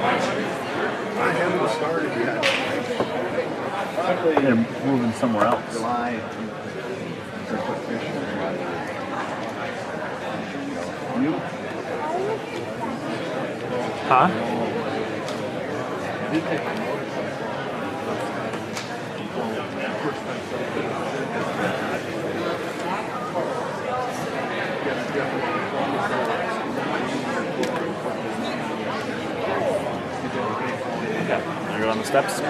haven't started yet. They're moving somewhere else. July. You? Huh? I go on the steps.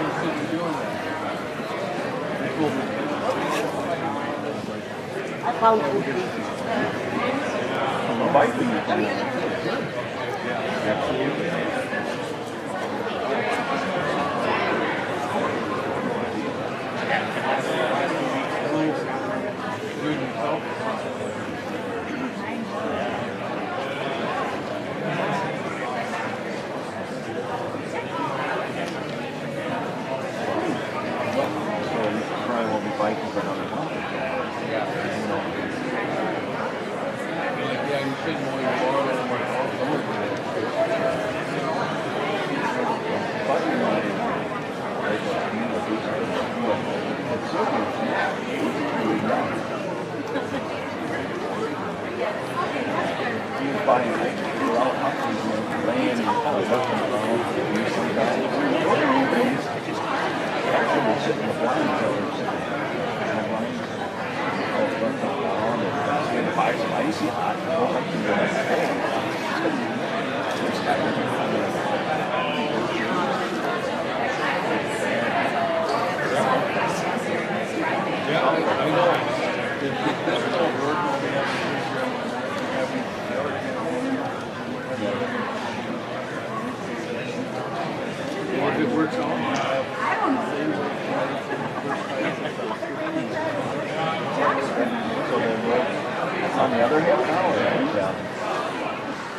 On the other hand, now, yeah.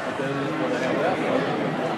But then when they have that one,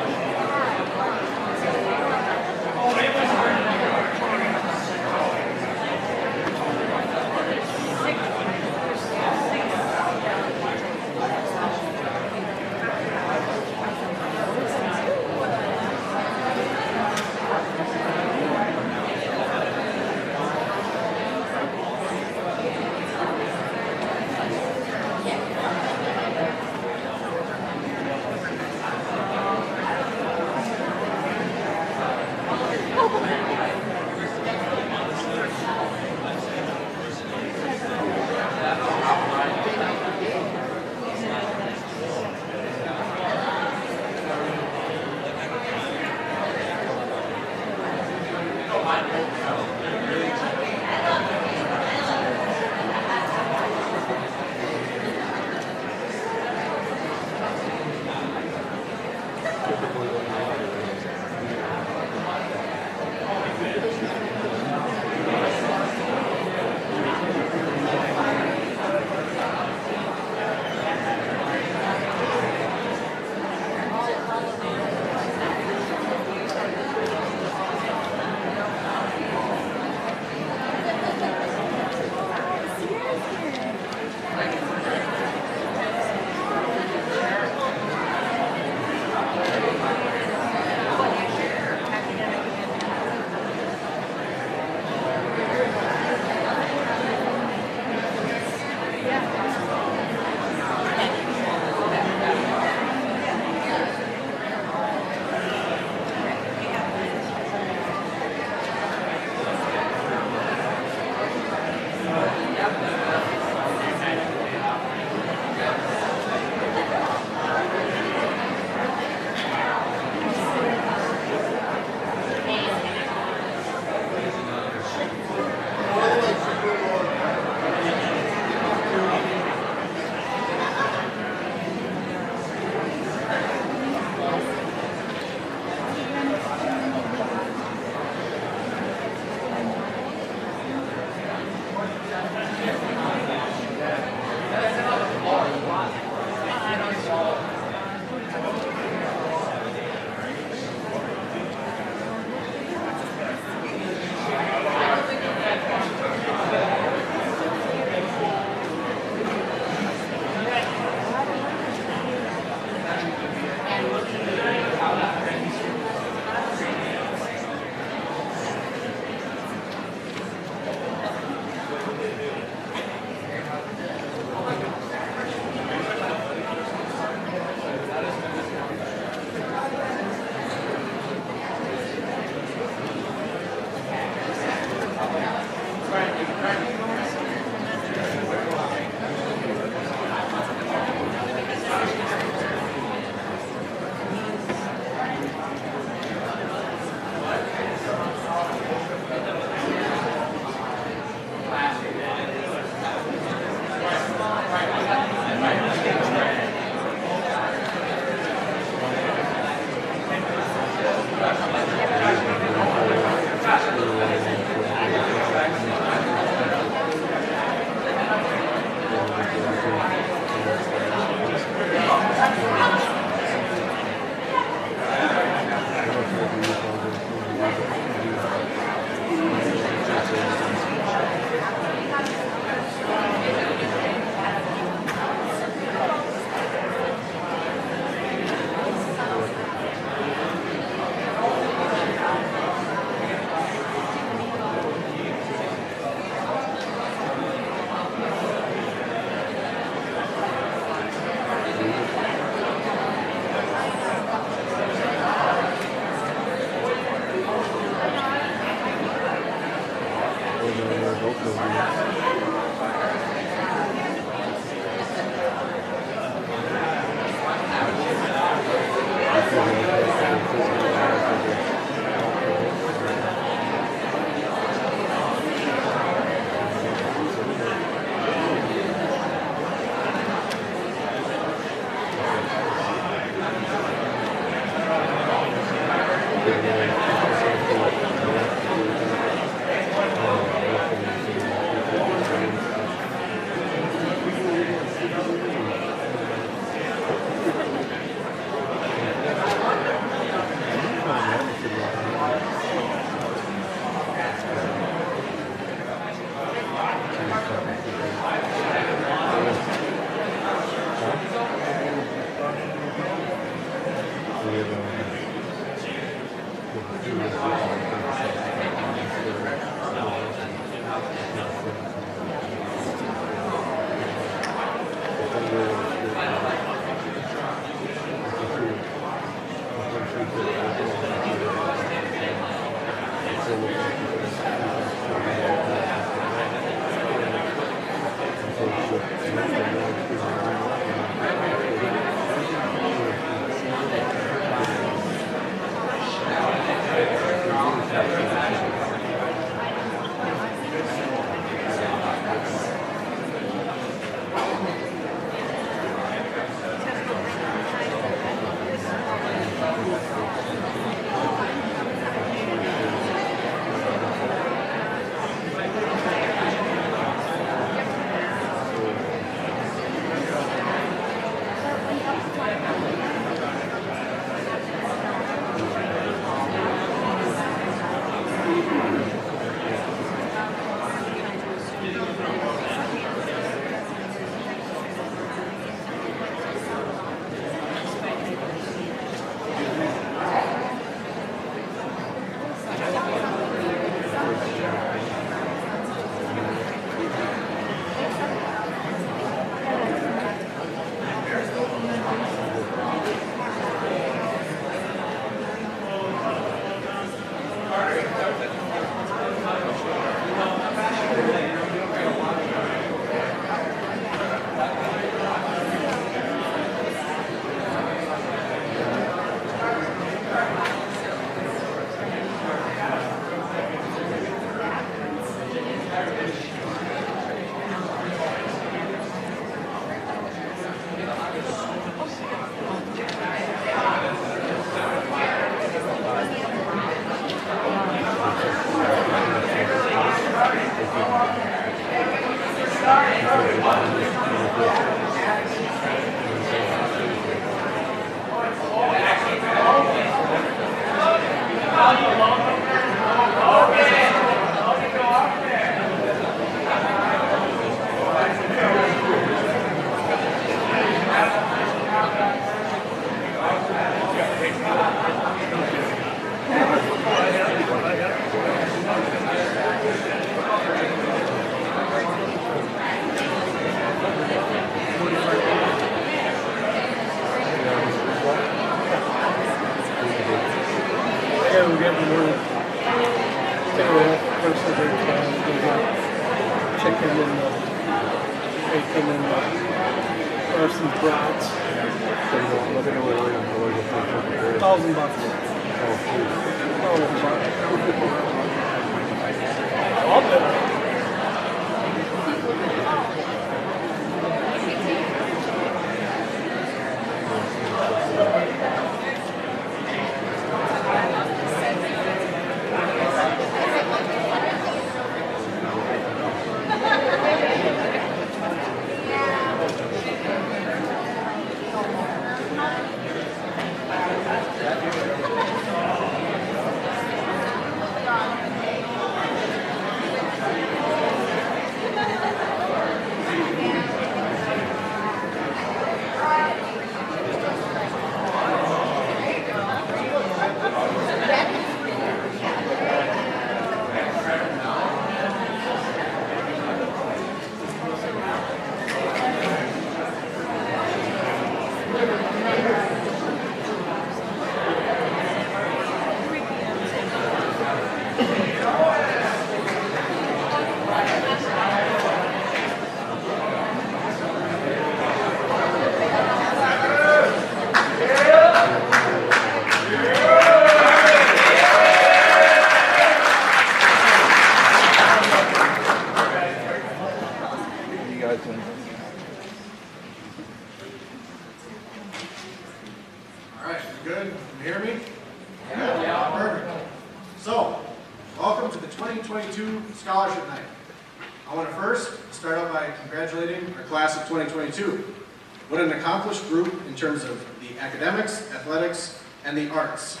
What an accomplished group in terms of the academics, athletics, and the arts.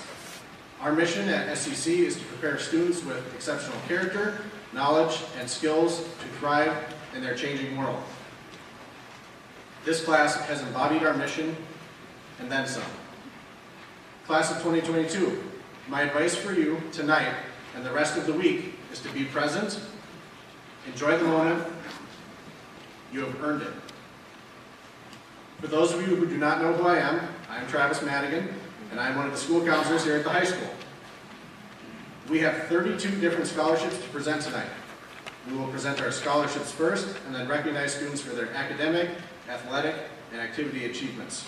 Our mission at SCC is to prepare students with exceptional character, knowledge, and skills to thrive in their changing world. This class has embodied our mission and then some. Class of 2022, My advice for you tonight and the rest of the week is to be present, enjoy the moment. You have earned it. For those of you who do not know who I am Travis Madigan, and I am one of the school counselors here at the high school. We have 32 different scholarships to present tonight. We will present our scholarships first and then recognize students for their academic, athletic, and activity achievements.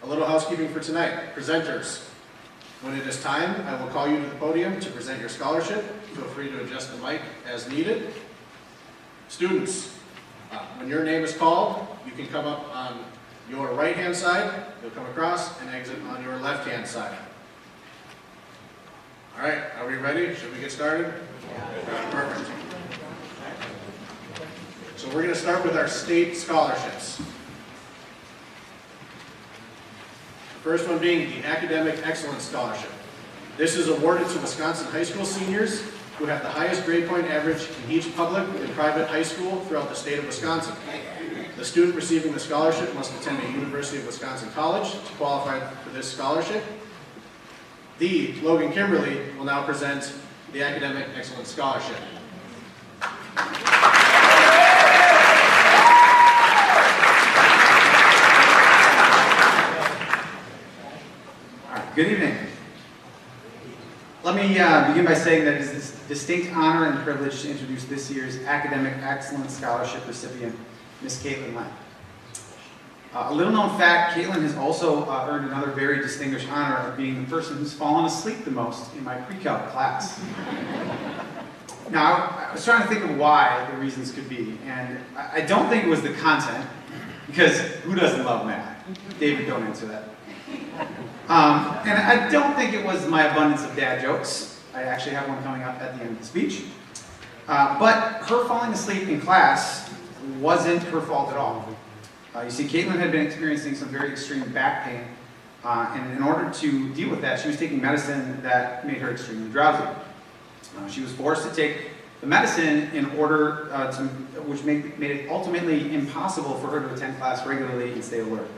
A little housekeeping for tonight. Presenters. When it is time, I will call you to the podium to present your scholarship. Feel free to adjust the mic as needed. Students, when your name is called, you can come up on your right-hand side, you'll come across and exit on your left-hand side. All right, are we ready? Should we get started? Yeah. Perfect. So we're going to start with our state scholarships. The first one being the Academic Excellence Scholarship. This is awarded to Wisconsin high school seniors who have the highest grade point average in each public and private high school throughout the state of Wisconsin. The student receiving the scholarship must attend a University of Wisconsin college to qualify for this scholarship. The Logan Kimberly will now present the Academic Excellence Scholarship. All right, good evening. Let me begin by saying that it is this distinct honor and privilege to introduce this year's Academic Excellence Scholarship recipient, Miss Caitlin Len. A little known fact, Caitlin has also earned another very distinguished honor of being the person who's fallen asleep the most in my pre-calc class. Now, I was trying to think of why the reasons could be, and I don't think it was the content, because who doesn't love math? David, don't answer that. And I don't think it was my abundance of dad jokes. I actually have one coming up at the end of the speech. But her falling asleep in class wasn't her fault at all. You see, Caitlin had been experiencing some very extreme back pain, and in order to deal with that, she was taking medicine that made her extremely drowsy. She was forced to take the medicine in order which made it ultimately impossible for her to attend class regularly and stay alert.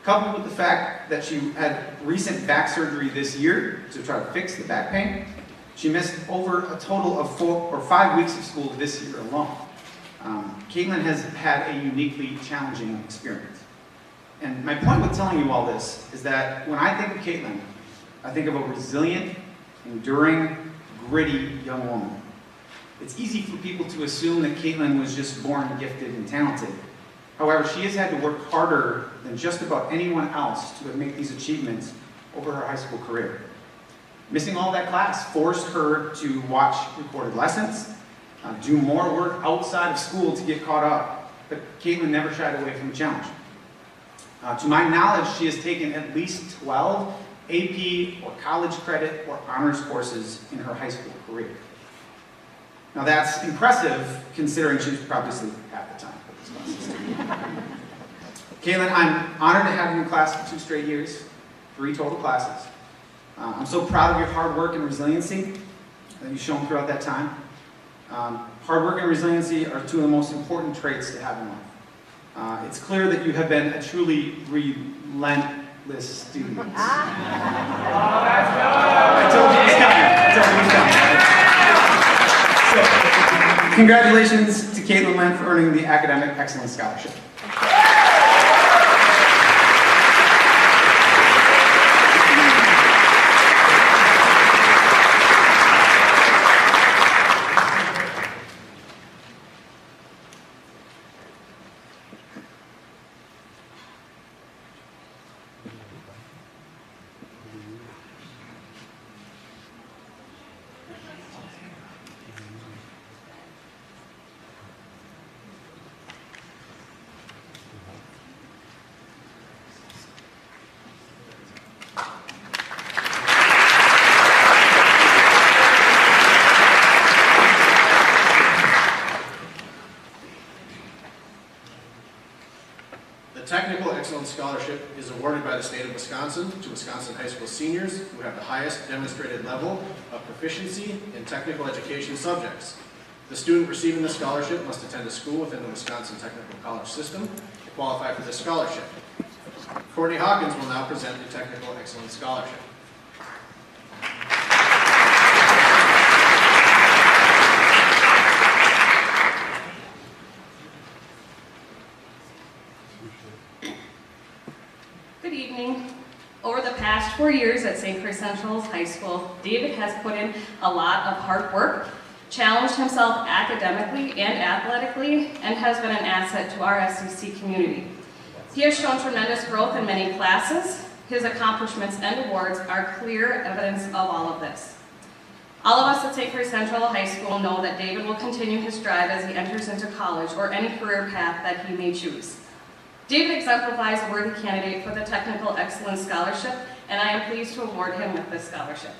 Coupled with the fact that she had recent back surgery this year to try to fix the back pain, she missed over a total of 4 or 5 weeks of school this year alone. Caitlin has had a uniquely challenging experience. And my point with telling you all this is that when I think of Caitlin, I think of a resilient, enduring, gritty young woman. It's easy for people to assume that Caitlin was just born gifted and talented. However, she has had to work harder than just about anyone else to make these achievements over her high school career. Missing all that class forced her to watch recorded lessons, do more work outside of school to get caught up, but Caitlin never shied away from the challenge. To my knowledge, she has taken at least 12 AP or college credit or honors courses in her high school career. Now that's impressive considering she was probably asleep half the time. Caitlin, I'm honored to have you in class for 2 straight years, 3 total classes. I'm so proud of your hard work and resiliency that you've shown throughout that time. Hard work and resiliency are 2 of the most important traits to have in life. It's clear that you have been a truly relentless student. I told you it was coming. So, congratulations to Caitlin Len for earning the Academic Excellence Scholarship. Scholarship is awarded by the state of Wisconsin to Wisconsin high school seniors who have the highest demonstrated level of proficiency in technical education subjects. The student receiving the scholarship must attend a school within the Wisconsin Technical College system to qualify for this scholarship. Courtney Hawkins will now present the Technical Excellence Scholarship. St. Croix Central High School, David has put in a lot of hard work, challenged himself academically and athletically, and has been an asset to our SCC community. He has shown tremendous growth in many classes. His accomplishments and awards are clear evidence of all of this. All of us at St. Croix Central High School know that David will continue his drive as he enters into college or any career path that he may choose. David exemplifies a worthy candidate for the Technical Excellence Scholarship, and I am pleased to award him with this scholarship.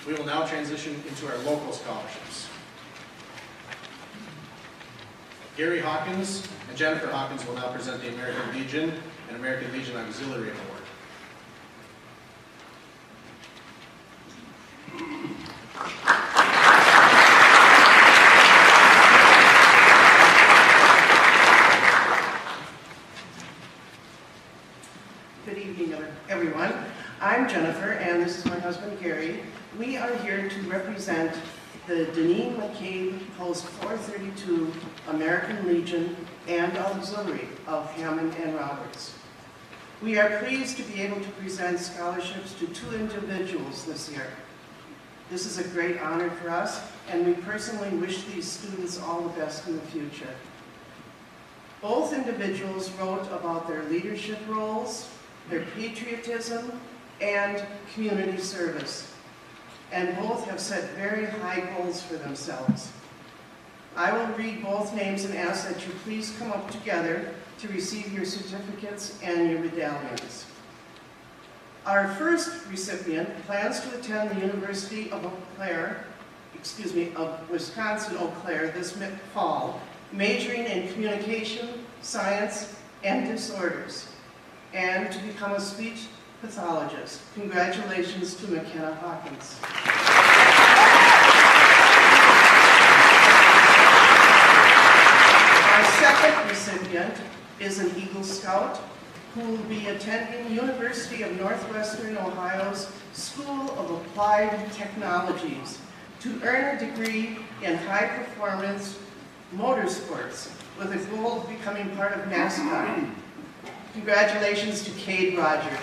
We will now transition into our local scholarships. Gary Hawkins and Jennifer Hawkins will now present the American Legion and American Legion Auxiliary Award. Good evening, everyone. I'm Jennifer, and this is my husband, Gary. We are here to represent the Deneen McCabe Post 432 American Legion and Auxiliary of Hammond and Roberts. We are pleased to be able to present scholarships to 2 individuals this year. This is a great honor for us, and we personally wish these students all the best in the future. Both individuals wrote about their leadership roles, their patriotism, and community service, and both have set very high goals for themselves. I will read both names and ask that you please come up together to receive your certificates and your medallions. Our first recipient plans to attend the University of Wisconsin Eau Claire this fall, majoring in communication, science, and disorders, and to become a speech pathologist. Congratulations to Mckenna Hopkins. Our second recipient is an Eagle Scout who will be attending University of Northwestern Ohio's School of Applied Technologies to earn a degree in high performance motorsports with a goal of becoming part of NASCAR. Congratulations to Cade Rogers.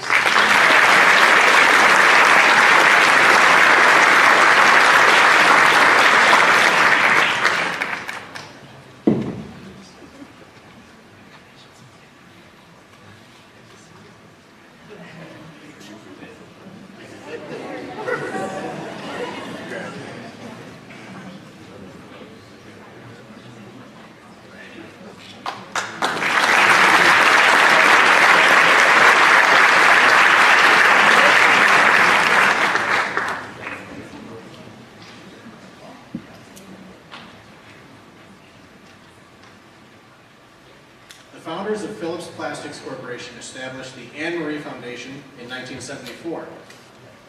Corporation established the Anne Marie Foundation in 1974.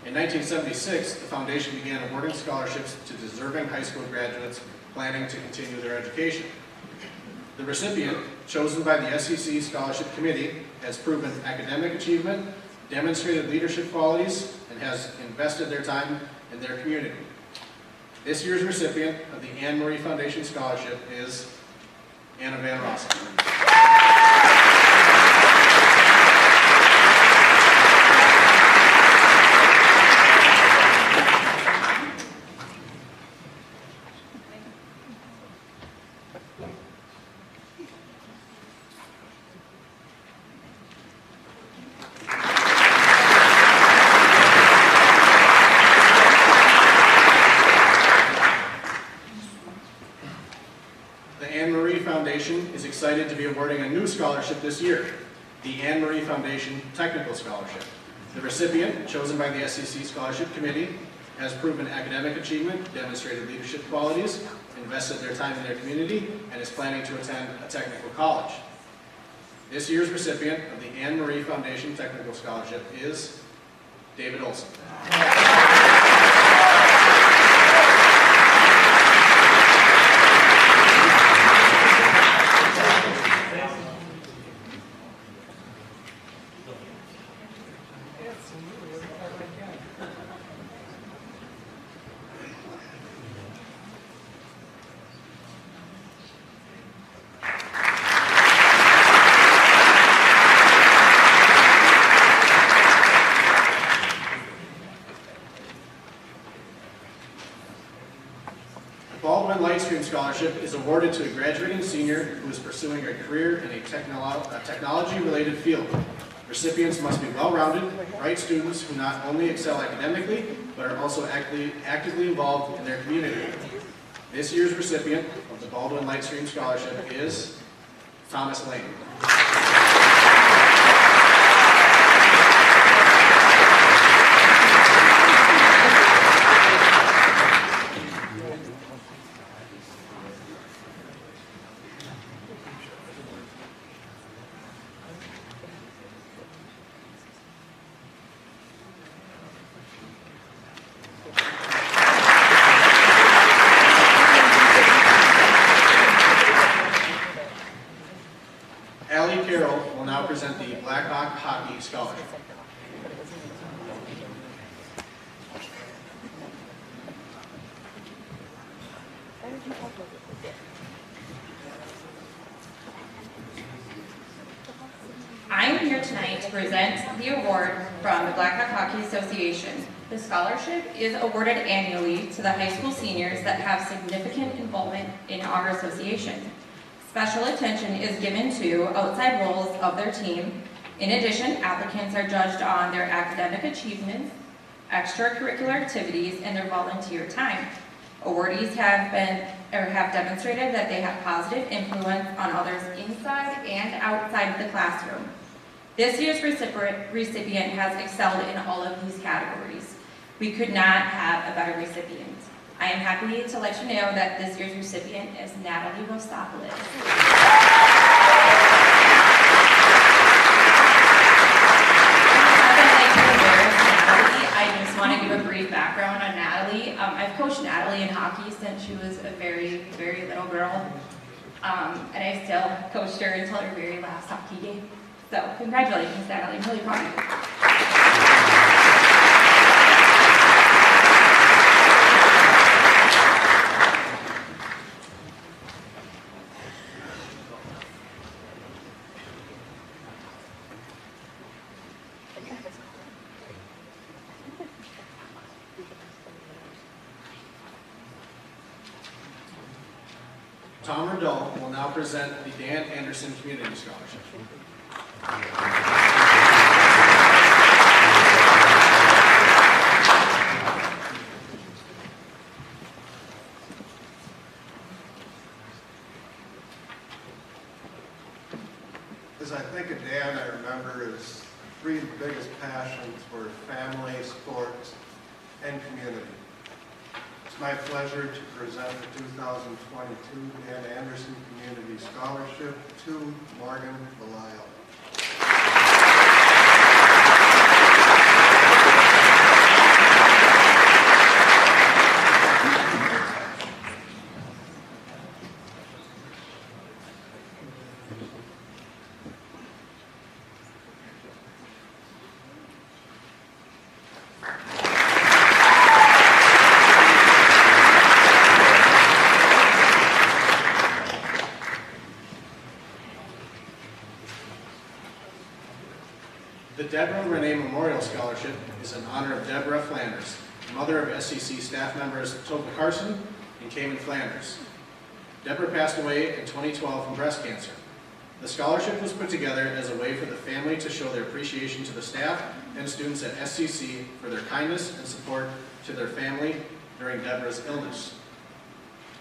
In 1976, the foundation began awarding scholarships to deserving high school graduates planning to continue their education. The recipient, chosen by the SCC Scholarship Committee, has proven academic achievement, demonstrated leadership qualities, and has invested their time in their community. This year's recipient of the Anne Marie Foundation Scholarship is Anna Van Rossum. Is excited to be awarding a new scholarship this year, the Anne Marie Foundation Technical Scholarship. The recipient, chosen by the SCC Scholarship Committee, has proven academic achievement, demonstrated leadership qualities, and invested their time in their community, and is planning to attend a technical college. This year's recipient of the Anne Marie Foundation Technical Scholarship is David Olson. Baldwin Lightstream Scholarship is awarded to a graduating senior who is pursuing a career in a technology-related field. Recipients must be well-rounded, bright students who not only excel academically, but are also actively involved in their community. This year's recipient of the Baldwin Lightstream Scholarship is Thomas Lane. Will now present the Blackhawk Hockey Scholarship. I'm here tonight to present the award from the Blackhawk Hockey Association. The scholarship is awarded annually to the high school seniors that have significant involvement in our association. Special attention is given to outside roles of their team. In addition, applicants are judged on their academic achievements, extracurricular activities, and their volunteer time. Awardees have demonstrated that they have positive influence on others inside and outside of the classroom. This year's recipient has excelled in all of these categories. We could not have a better recipient. I am happy to let you know that this year's recipient is Natalie Rostopoulos. I just want to give a brief background on Natalie. I've coached Natalie in hockey since she was a very, very little girl. And I still coached her until her very last hockey game. So congratulations, Natalie. I'm really proud of you. Tom Riddell will now present the Dan Anderson Community Scholarship. As I think of Dan, I remember his three biggest passions were family, sports, and community. It's my pleasure to present the 2022 Dan Anderson Community Scholarship to Morgan Belisle. The Deborah Renee Memorial Scholarship is in honor of Deborah Flanders, mother of SCC staff members Toby Carson and Cayman Flanders. Deborah passed away in 2012 from breast cancer. The scholarship was put together as a way for the family to show their appreciation to the staff and students at SCC for their kindness and support to their family during Deborah's illness.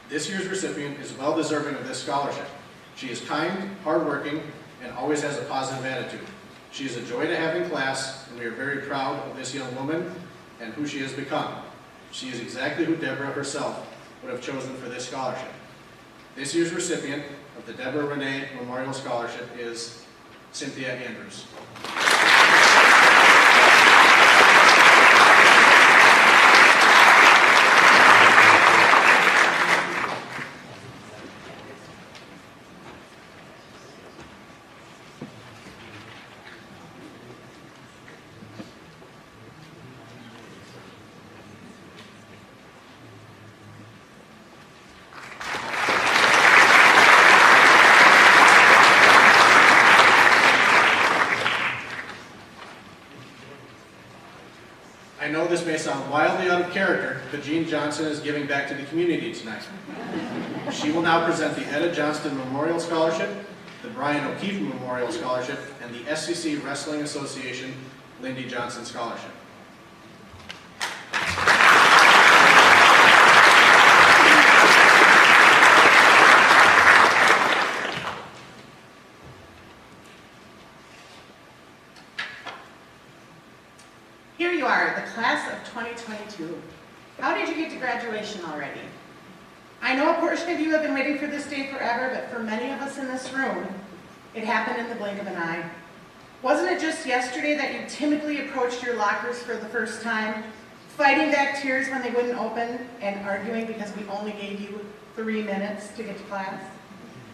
This year's recipient is well deserving of this scholarship. She is kind, hardworking, and always has a positive attitude. She is a joy to have in class, and we are very proud of this young woman and who she has become. She is exactly who Deborah herself would have chosen for this scholarship. This year's recipient of the Deborah Renee Memorial Scholarship is Cynthia Andrews. I know this may sound wildly out of character, but Jean Johnson is giving back to the community tonight. She will now present the Etta Johnston Memorial Scholarship, the Brian O'Keefe Memorial Scholarship, and the SCC Wrestling Association Lindy Johnson Scholarship. Here you are, the class of 2022. How did you get to graduation already? I know a portion of you have been waiting for this day forever, but for many of us in this room, it happened in the blink of an eye. Wasn't it just yesterday that you timidly approached your lockers for the first time, fighting back tears when they wouldn't open, and arguing because we only gave you 3 minutes to get to class?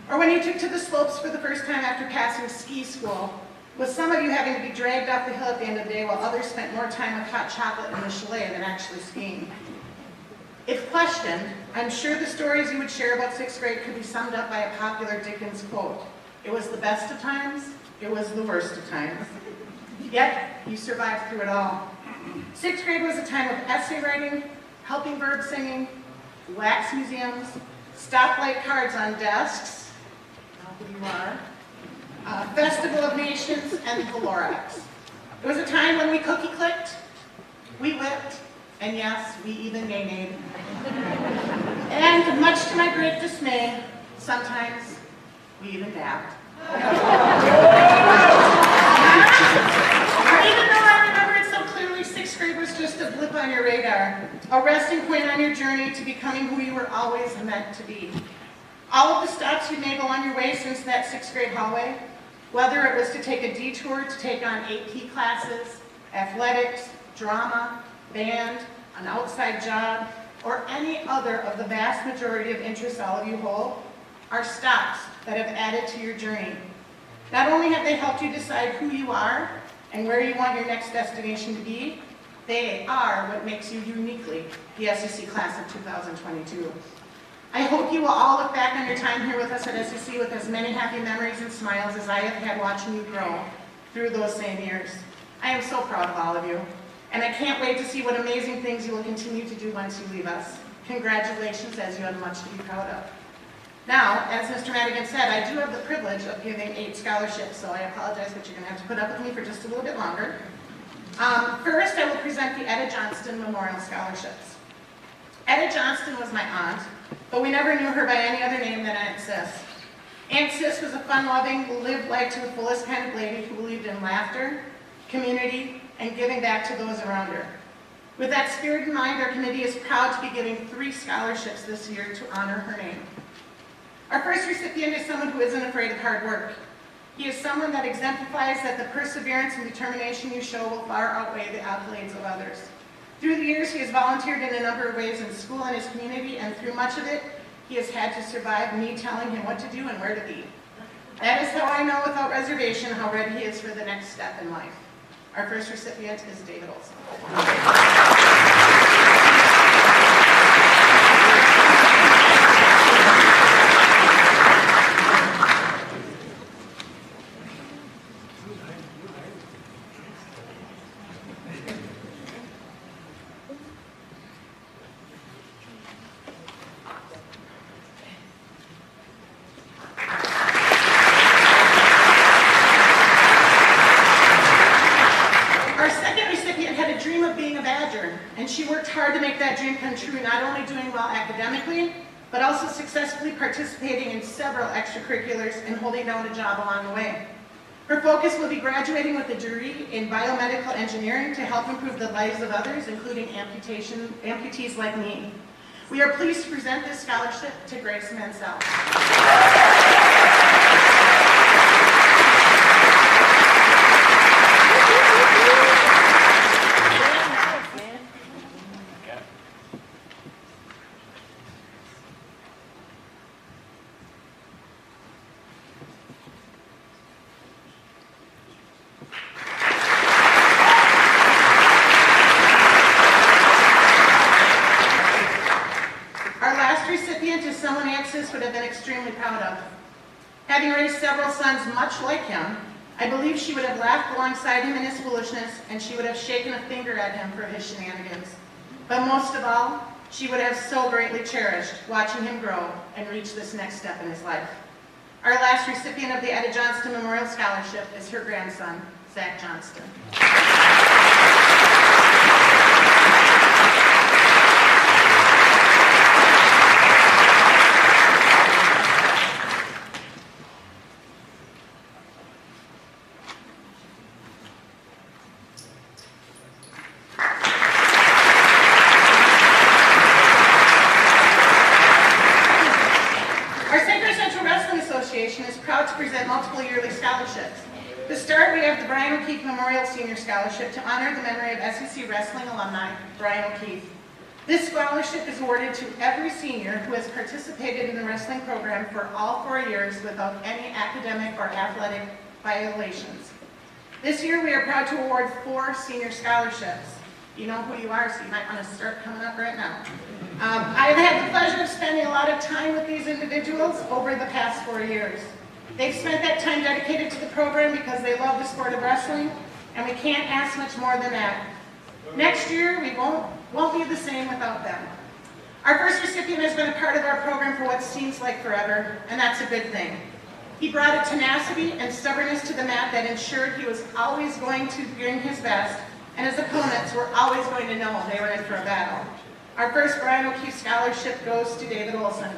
Or when you took to the slopes for the first time after passing ski school, with some of you having to be dragged off the hill at the end of the day while others spent more time with hot chocolate in the chalet than actually skiing. If questioned, I'm sure the stories you would share about 6th grade could be summed up by a popular Dickens quote. It was the best of times, it was the worst of times. Yet, you survived through it all. 6th grade was a time of essay writing, helping bird singing, wax museums, stoplight cards on desks, not who you are, Festival of Nations, and the Lorax. It was a time when we cookie clicked, we whipped, and yes, we even nay-nayed. And much to my great dismay, sometimes we even dabbed. Even though I remember it so clearly, 6th grade was just a blip on your radar, a resting point on your journey to becoming who you were always meant to be. All of the stops you made along your way since that 6th grade hallway, whether it was to take a detour to take on AP classes, athletics, drama, band, an outside job, or any other of the vast majority of interests all of you hold, are stops that have added to your journey. Not only have they helped you decide who you are and where you want your next destination to be, they are what makes you uniquely the SCC class of 2022. I hope you will all look back on your time here with us at SCC with as many happy memories and smiles as I have had watching you grow through those same years. I am so proud of all of you, and I can't wait to see what amazing things you will continue to do once you leave us. Congratulations, as you have much to be proud of. Now, as Mr. Madigan said, I do have the privilege of giving 8 scholarships, so I apologize, but you're going to have to put up with me for just a little bit longer. First, I will present the Etta Johnston Memorial Scholarships. Etta Johnston was my aunt, but we never knew her by any other name than Aunt Sis. Aunt Sis was a fun-loving, lived life to the fullest kind of lady who believed in laughter, community, and giving back to those around her. With that spirit in mind, our committee is proud to be giving 3 scholarships this year to honor her name. Our first recipient is someone who isn't afraid of hard work. He is someone that exemplifies that the perseverance and determination you show will far outweigh the accolades of others. Through the years, he has volunteered in a number of ways in school and his community, and through much of it, he has had to survive me telling him what to do and where to be. That is how I know without reservation how ready he is for the next step in life. Our first recipient is David Olson. But also successfully participating in several extracurriculars and holding down a job along the way. Her focus will be graduating with a degree in biomedical engineering to help improve the lives of others, including amputees like me. We are pleased to present this scholarship to Grace Mansell. Would have been extremely proud of. Having raised several sons much like him, I believe she would have laughed alongside him in his foolishness, and she would have shaken a finger at him for his shenanigans. But most of all, she would have so greatly cherished watching him grow and reach this next step in his life. Our last recipient of the Etta Johnston Memorial Scholarship is her grandson, Zach Johnston. Scholarship to honor the memory of SCC wrestling alumni, Brian O'Keefe. This scholarship is awarded to every senior who has participated in the wrestling program for all 4 years without any academic or athletic violations. This year we are proud to award 4 senior scholarships. You know who you are, so you might want to start coming up right now. I've had the pleasure of spending a lot of time with these individuals over the past 4 years. They've spent that time dedicated to the program because they love the sport of wrestling, and we can't ask much more than that. Next year, we won't be the same without them. Our first recipient has been a part of our program for what seems like forever, and that's a good thing. He brought a tenacity and stubbornness to the mat that ensured he was always going to bring his best, and his opponents were always going to know they were in for a battle. Our first Brian O'Keefe Scholarship goes to David Olson.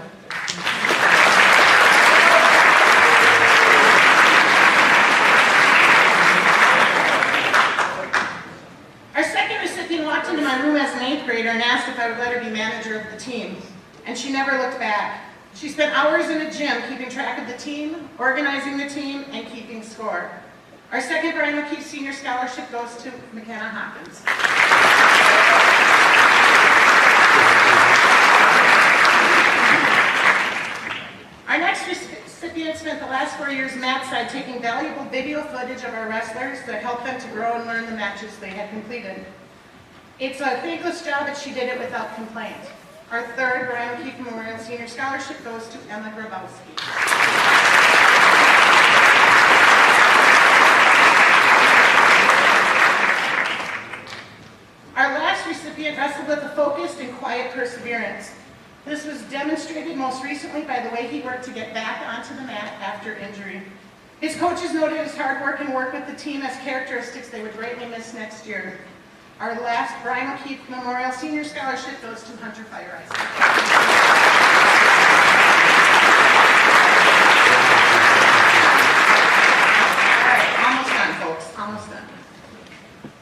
Walked into my room as an 8th grader and asked if I would let her be manager of the team, and she never looked back. She spent hours in a gym keeping track of the team, organizing the team, and keeping score. Our second Brian O'Keefe Senior Scholarship goes to Mckenna Hopkins. Our next recipient spent the last 4 years mat side taking valuable video footage of our wrestlers that helped them to grow and learn the matches they had completed. It's a thankless job, but she did it without complaint. Our third Brian O'Keefe Memorial Senior Scholarship goes to Emma Grabowski. Our last recipient wrestled with a focused and quiet perseverance. This was demonstrated most recently by the way he worked to get back onto the mat after injury. His coaches noted his hard work and work with the team as characteristics they would greatly miss next year. Our last Brian O'Keefe Memorial Senior Scholarship goes to Hunter Fire Ice. All right, almost done, folks, almost done.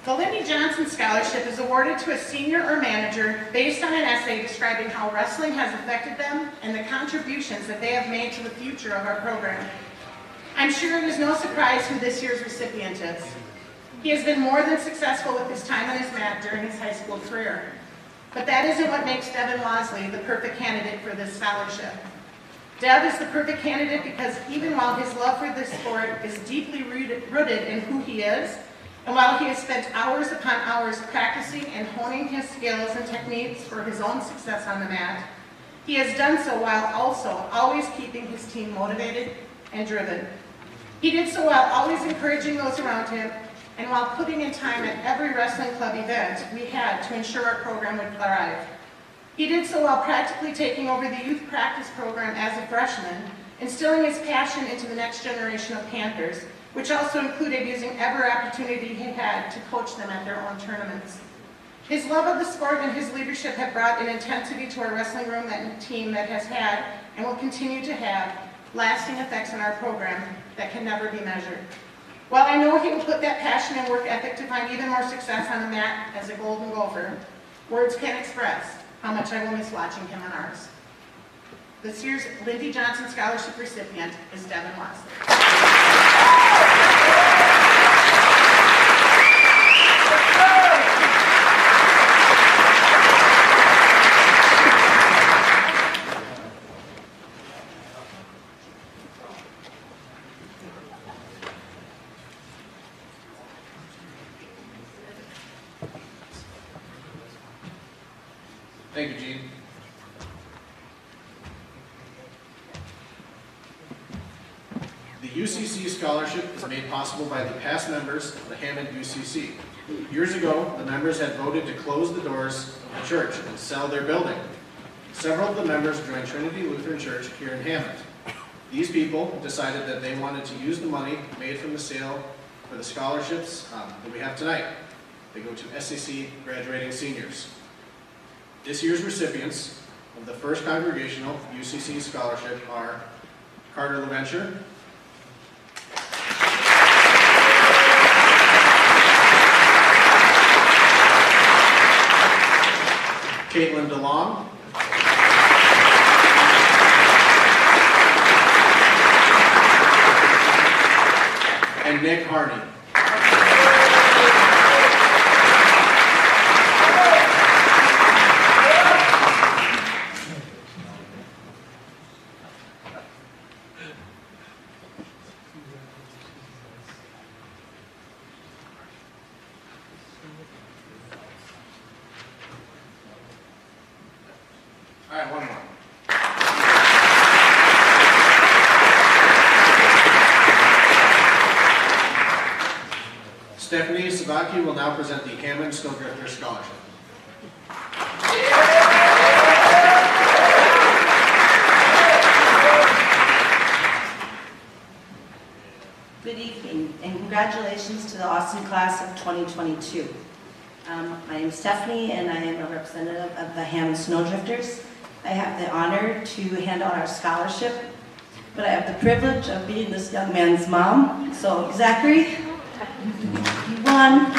The Libby Johnson Scholarship is awarded to a senior or manager based on an essay describing how wrestling has affected them and the contributions that they have made to the future of our program. I'm sure it is no surprise who this year's recipient is. He has been more than successful with his time on his mat during his high school career. But that isn't what makes Devin Wasling the perfect candidate for this scholarship. Dev is the perfect candidate because even while his love for this sport is deeply rooted in who he is, and while he has spent hours upon hours practicing and honing his skills and techniques for his own success on the mat, he has done so while also always keeping his team motivated and driven. He did so while always encouraging those around him, and while putting in time at every wrestling club event we had to ensure our program would thrive. He did so while practically taking over the youth practice program as a freshman, instilling his passion into the next generation of Panthers, which also included using every opportunity he had to coach them at their own tournaments. His love of the sport and his leadership have brought an intensity to our wrestling room and team that has had, and will continue to have, lasting effects on our program that can never be measured. While I know he will put that passion and work ethic to find even more success on the mat as a Golden Gopher, words can't express how much I will miss watching him on ours. This year's Lindy Johnson Scholarship recipient is Devin Wasling. Thank you, Gene. The UCC scholarship is made possible by the past members of the Hammond UCC. Years ago, the members had voted to close the doors of the church and sell their building. Several of the members joined Trinity Lutheran Church here in Hammond. These people decided that they wanted to use the money made from the sale for the scholarships that we have tonight. They go to SCC graduating seniors. This year's recipients of the First Congregational UCC Scholarship are Carter LaVenture, Caitlin DeLong, and Nick Harney. All right, one more. Stephanie Sabaki will now present the Hammond Snowdrifter Scholarship. Good evening, and congratulations to the awesome class of 2022. My name is Stephanie, and I am a representative of the Hammond Snowdrifters. I have the honor to hand out our scholarship, but I have the privilege of being this young man's mom. So, Zachary, you won.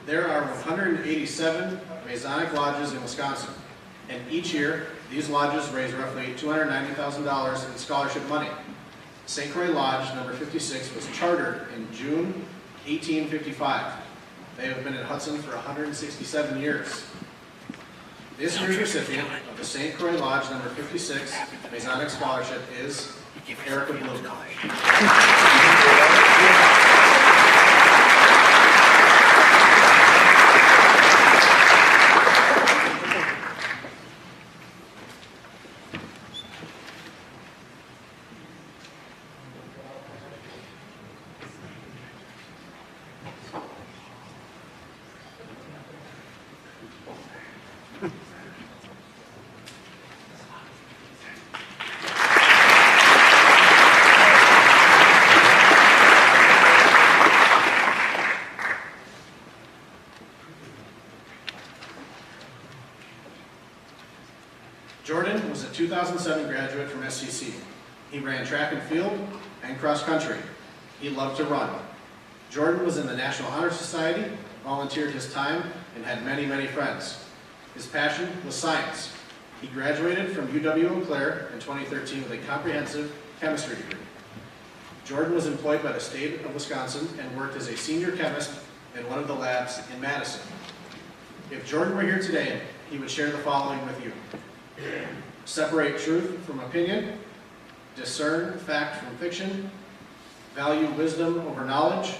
There are 187 Masonic lodges in Wisconsin, and each year, these lodges raise roughly $290,000 in scholarship money. St. Croix Lodge number 56 was chartered in June 1855. They have been in Hudson for 167 years. This year's recipient of the St. Croix Lodge number 56 Masonic Scholarship is Erica Bloom. Jordan was a 2007 graduate from SCC. He ran track and field and cross country. He loved to run. Jordan was in the National Honor Society, volunteered his time, and had many, many friends. His passion was science. He graduated from UW-Eau Claire in 2013 with a comprehensive chemistry degree. Jordan was employed by the state of Wisconsin and worked as a senior chemist in one of the labs in Madison. If Jordan were here today, he would share the following with you. Separate truth from opinion, discern fact from fiction, value wisdom over knowledge,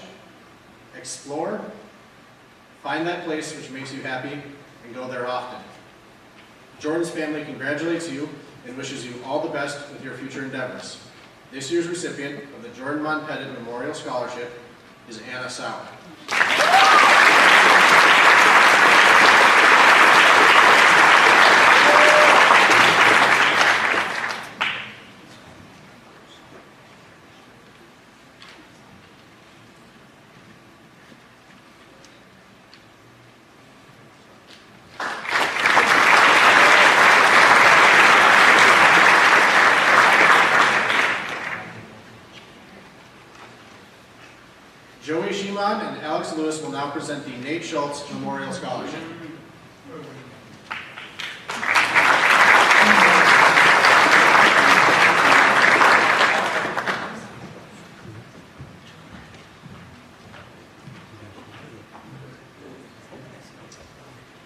explore, find that place which makes you happy, and go there often. Jordan's family congratulates you and wishes you all the best with your future endeavors. This year's recipient of the Jordan Monpettit Memorial Scholarship is Anna Sauer. Joey Shimon and Alex Lewis will now present the Nate Schultz Memorial Scholarship.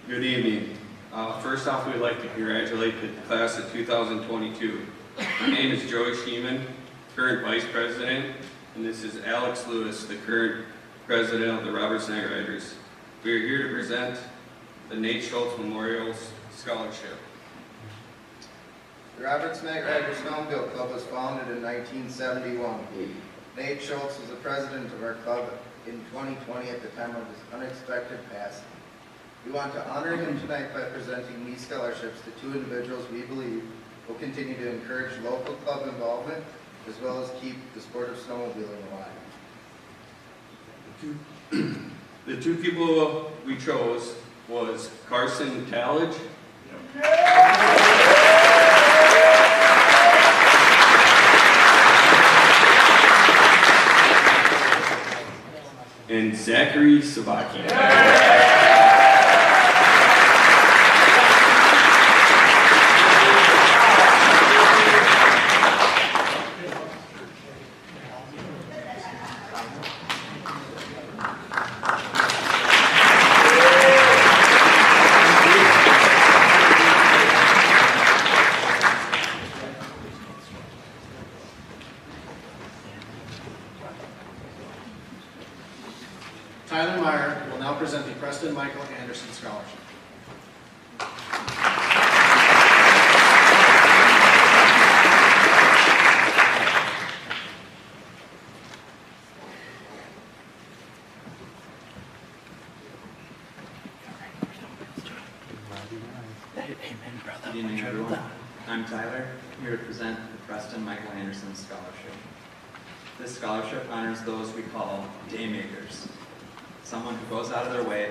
Good evening. First off, we'd like to congratulate the class of 2022. My name is Joey Sheeman, current Vice President, and this is Alex Lewis, the current President of the Roberts Knight Riders. We are here to present the Nate Schultz Memorial Scholarship. The Roberts Knight Riders Snowmobile Club was founded in 1971. Nate Schultz was the president of our club in 2020 at the time of his unexpected passing. We want to honor him tonight by presenting these scholarships to two individuals we believe will continue to encourage local club involvement as well as keep the sport of snowmobiling alive. The two people we chose was Carson Tallage and Zachary Savaki. Tyler Meyer will now present the Preston Michael Anderson Scholarship. Good evening, everyone. I'm Tyler, here to present the Preston Michael Anderson Scholarship. This scholarship honors those we call daymakers, someone who goes out of their way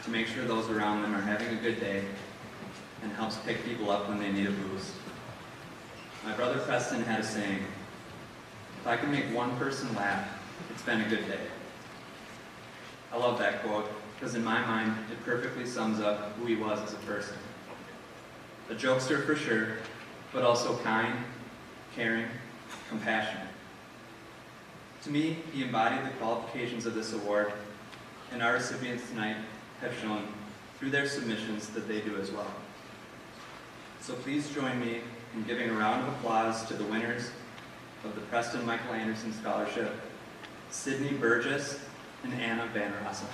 to make sure those around them are having a good day and helps pick people up when they need a boost. My brother Preston had a saying, "If I can make one person laugh, it's been a good day." I love that quote because in my mind, it perfectly sums up who he was as a person. A jokester for sure, but also kind, caring, compassionate. To me, he embodied the qualifications of this award, and our recipients tonight have shown through their submissions that they do as well. So please join me in giving a round of applause to the winners of the Preston Michael Anderson Scholarship, Sydney Burgess and Anna Van Rossum.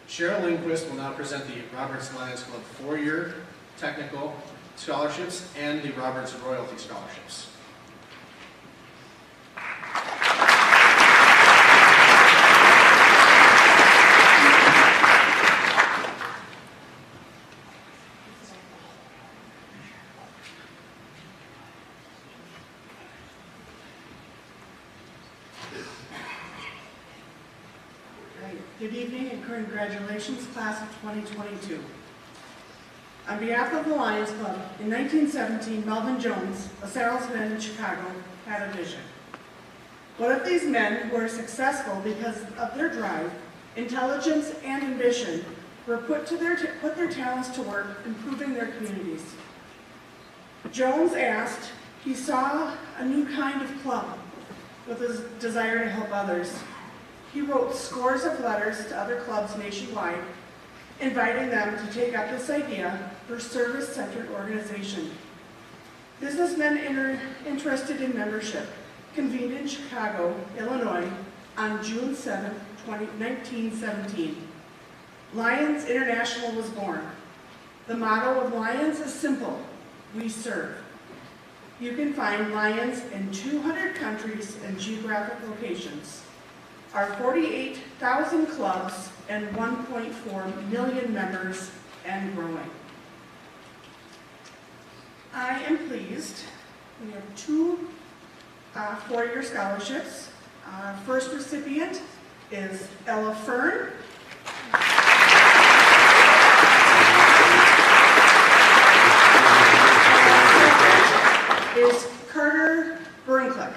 Cheryl Lindquist will now present the Roberts Lions Club 4-year technical scholarships and the Roberts Royalty Scholarships. Good evening and congratulations, class of 2022. On behalf of the Lions Club, in 1917, Melvin Jones, a salesman in Chicago, had a vision. What if these men who are successful because of their drive, intelligence, and ambition were put their talents to work improving their communities? Jones asked, he saw a new kind of club with a desire to help others. He wrote scores of letters to other clubs nationwide, inviting them to take up this idea for service-centered organization. Businessmen interested in membership convened in Chicago, Illinois on June 7, 1917. Lions International was born. The motto of Lions is simple: we serve. You can find Lions in 200 countries and geographic locations. Our 48,000 clubs and 1.4 million members and growing. I am pleased. We have two four-year scholarships. Our first recipient is Ella Fern. Is Carter Burncliff.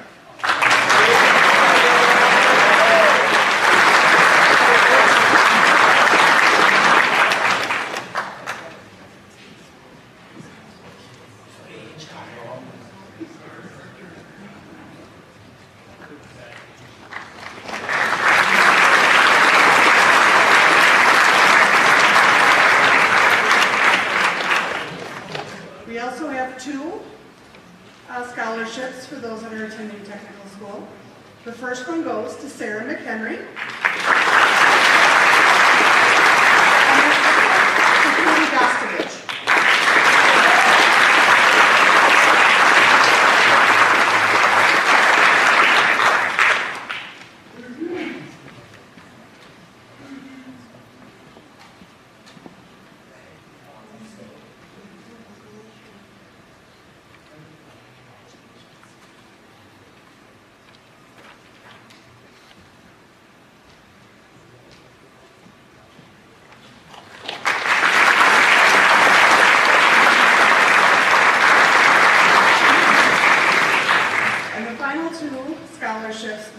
We also have two scholarships for those that are attending technical school. The first one goes to Sarah McHenry. And the second to Katie Gostovich.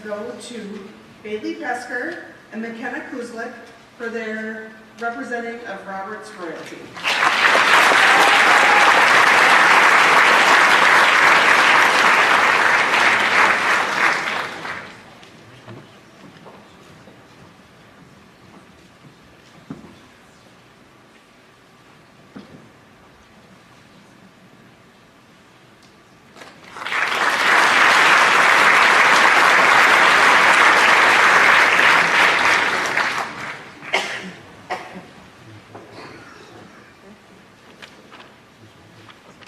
Go to Bailey Pesker and Mckenna Hopkins for their representing of Robert's royalty.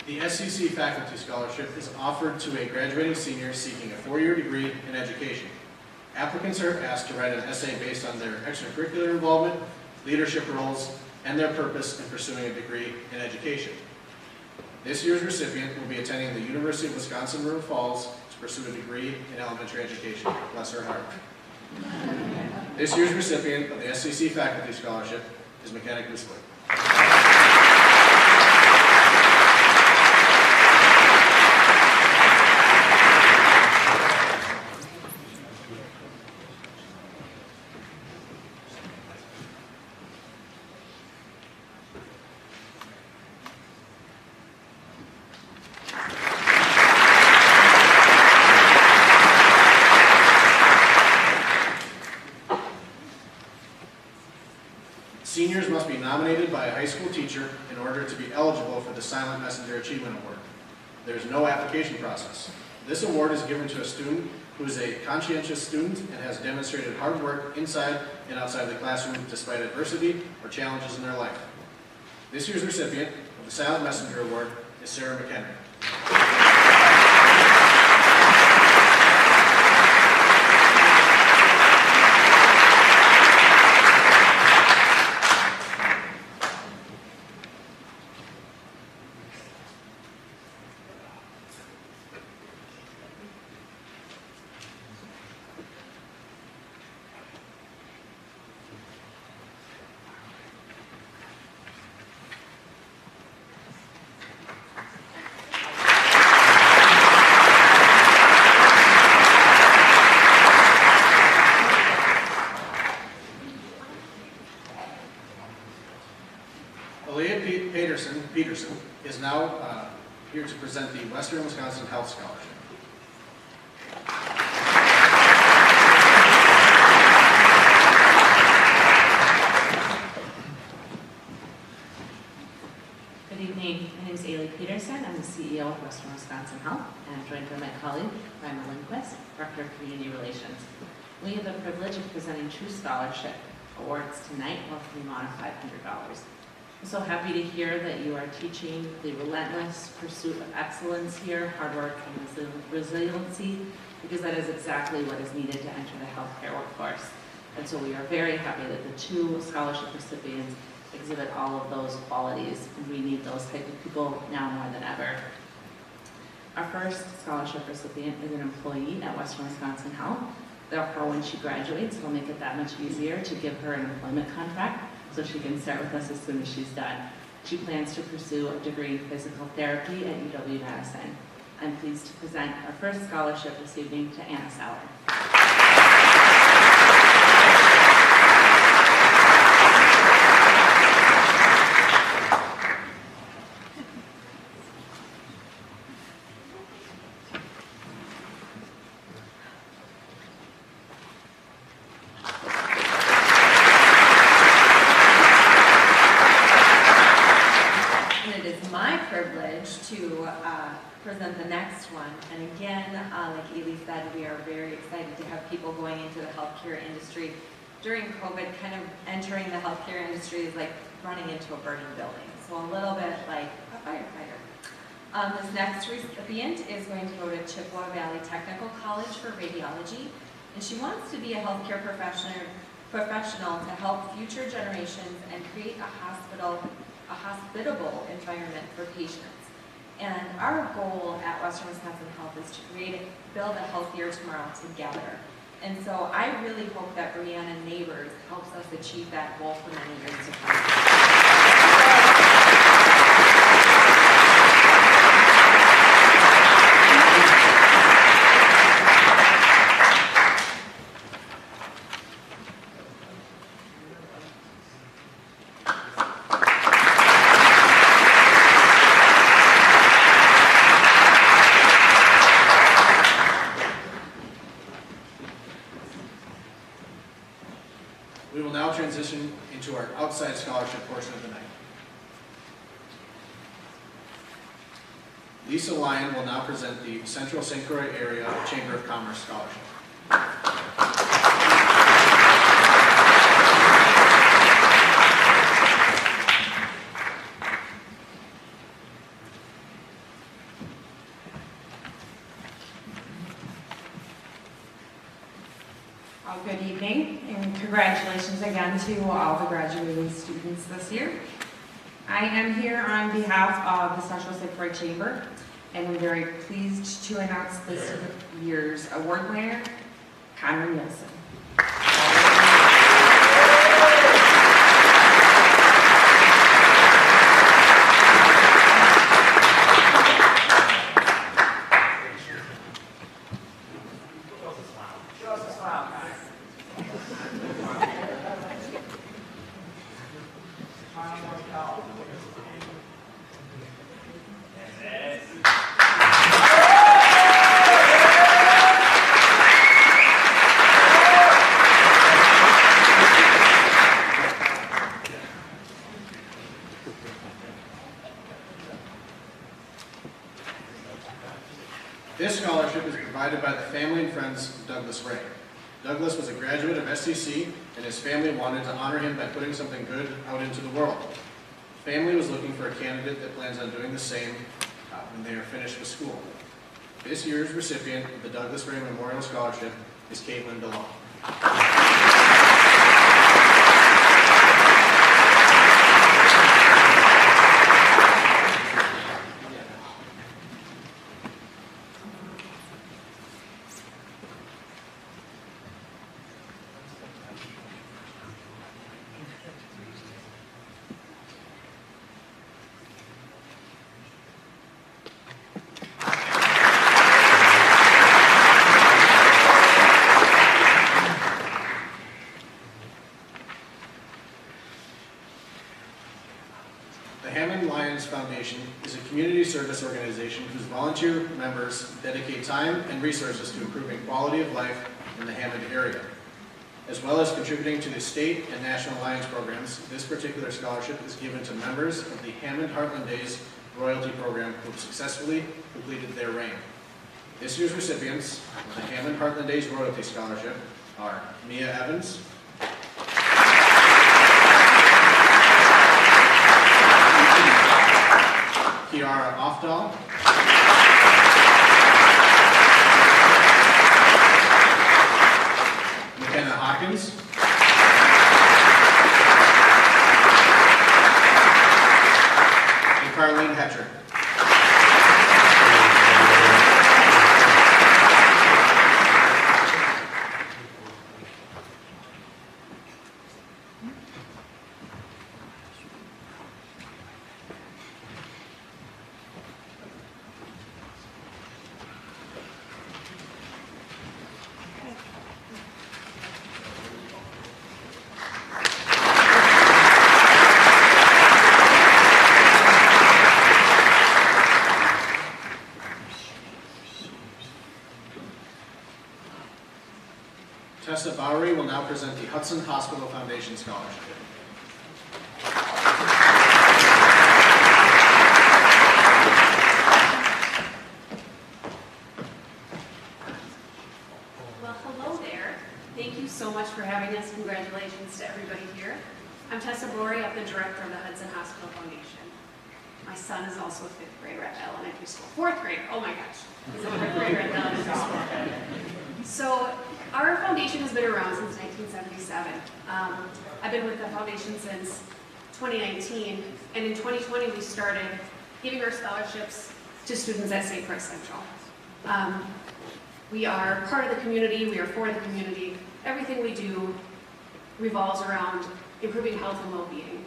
The SCC Faculty Scholarship is offered to a graduating senior seeking a four-year degree in education. Applicants are asked to write an essay based on their extracurricular involvement, leadership roles, and their purpose in pursuing a degree in education. This year's recipient will be attending the University of Wisconsin-River Falls to pursue a degree in elementary education. Bless her heart. This year's recipient of the SCC Faculty Scholarship is Mckenna Hopkins. Seniors must be nominated by a high school teacher in order to be eligible for the Silent Messenger Achievement Award. There is no application process. This award is given to a student who is a conscientious student and has demonstrated hard work inside and outside the classroom despite adversity or challenges in their life. This year's recipient of the Silent Messenger Award is Sarah McHenry. Peterson is now here to present the Western Wisconsin Health Scholarship. Good evening. My name is Ailey Peterson. I'm the CEO of Western Wisconsin Health, and I'm joined by my colleague, Rima Lindquist, Director of Community Relations. We have the privilege of presenting two scholarship awards tonight, worth the amount of $500. I'm so happy to hear that you are teaching the relentless pursuit of excellence here, hard work and resiliency, because that is exactly what is needed to enter the healthcare workforce. And so we are very happy that the 2 scholarship recipients exhibit all of those qualities. We need those type of people now more than ever. Our first scholarship recipient is an employee at Western Wisconsin Health. Therefore, when she graduates, it'll make it that much easier to give her an employment contract so she can start with us as soon as she's done. She plans to pursue a degree in physical therapy at UW-Madison. I'm pleased to present our first scholarship this evening to Anna Sauer. Present the next one. And again, like Ely said, we are very excited to have people going into the healthcare industry. During COVID, kind of entering the healthcare industry is like running into a burning building. So a little bit like a firefighter. This next recipient is going to go to Chippewa Valley Technical College for radiology. And she wants to be a healthcare professional to help future generations and create a hospitable environment for patients. And our goal at Western Wisconsin Health is to build a healthier tomorrow together. And so I really hope that Brianna Neighbors helps us achieve that goal for many years to come. Transition into our outside scholarship portion of the night. Lisa Lyon will now present the Central St. Croix Area Chamber of Commerce Scholarship. Good evening, and congratulations again to all the graduating students this year. I am here on behalf of the Central St. Croix Chamber, and I'm very pleased to announce this year's award winner, Connor Nielsen. This scholarship is provided by the family and friends of Douglas Ray. Douglas was a graduate of SCC, and his family wanted to honor him by putting something good out into the world. The family was looking for a candidate that plans on doing the same when they are finished with school. This year's recipient of the Douglas Ray Memorial Scholarship is Caitlin DeLong. Foundation is a community service organization whose volunteer members dedicate time and resources to improving quality of life in the Hammond area. As well as contributing to the state and national Lions programs, this particular scholarship is given to members of the Hammond Heartland Days Royalty Program who have successfully completed their reign. This year's recipients of the Hammond Heartland Days Royalty Scholarship are Mia Evans, Kiara Ofdahl. Mckenna Hopkins. And Carlene Hetcher. Bowery will now present the Hudson Hospital Foundation Scholarship. Well, hello there. Thank you so much for having us. Congratulations to everybody here. I'm Tessa Bory. I'm the director of the Hudson Hospital Foundation. My son is also a 5th grader at elementary school. 4th grader, oh my gosh. He's a 4th grader at elementary school. So our foundation has been around since 1977. I've been with the foundation since 2019, and in 2020 we started giving our scholarships to students at St. Croix Central. We are part of the community, we are for the community. Everything we do revolves around improving health and well-being.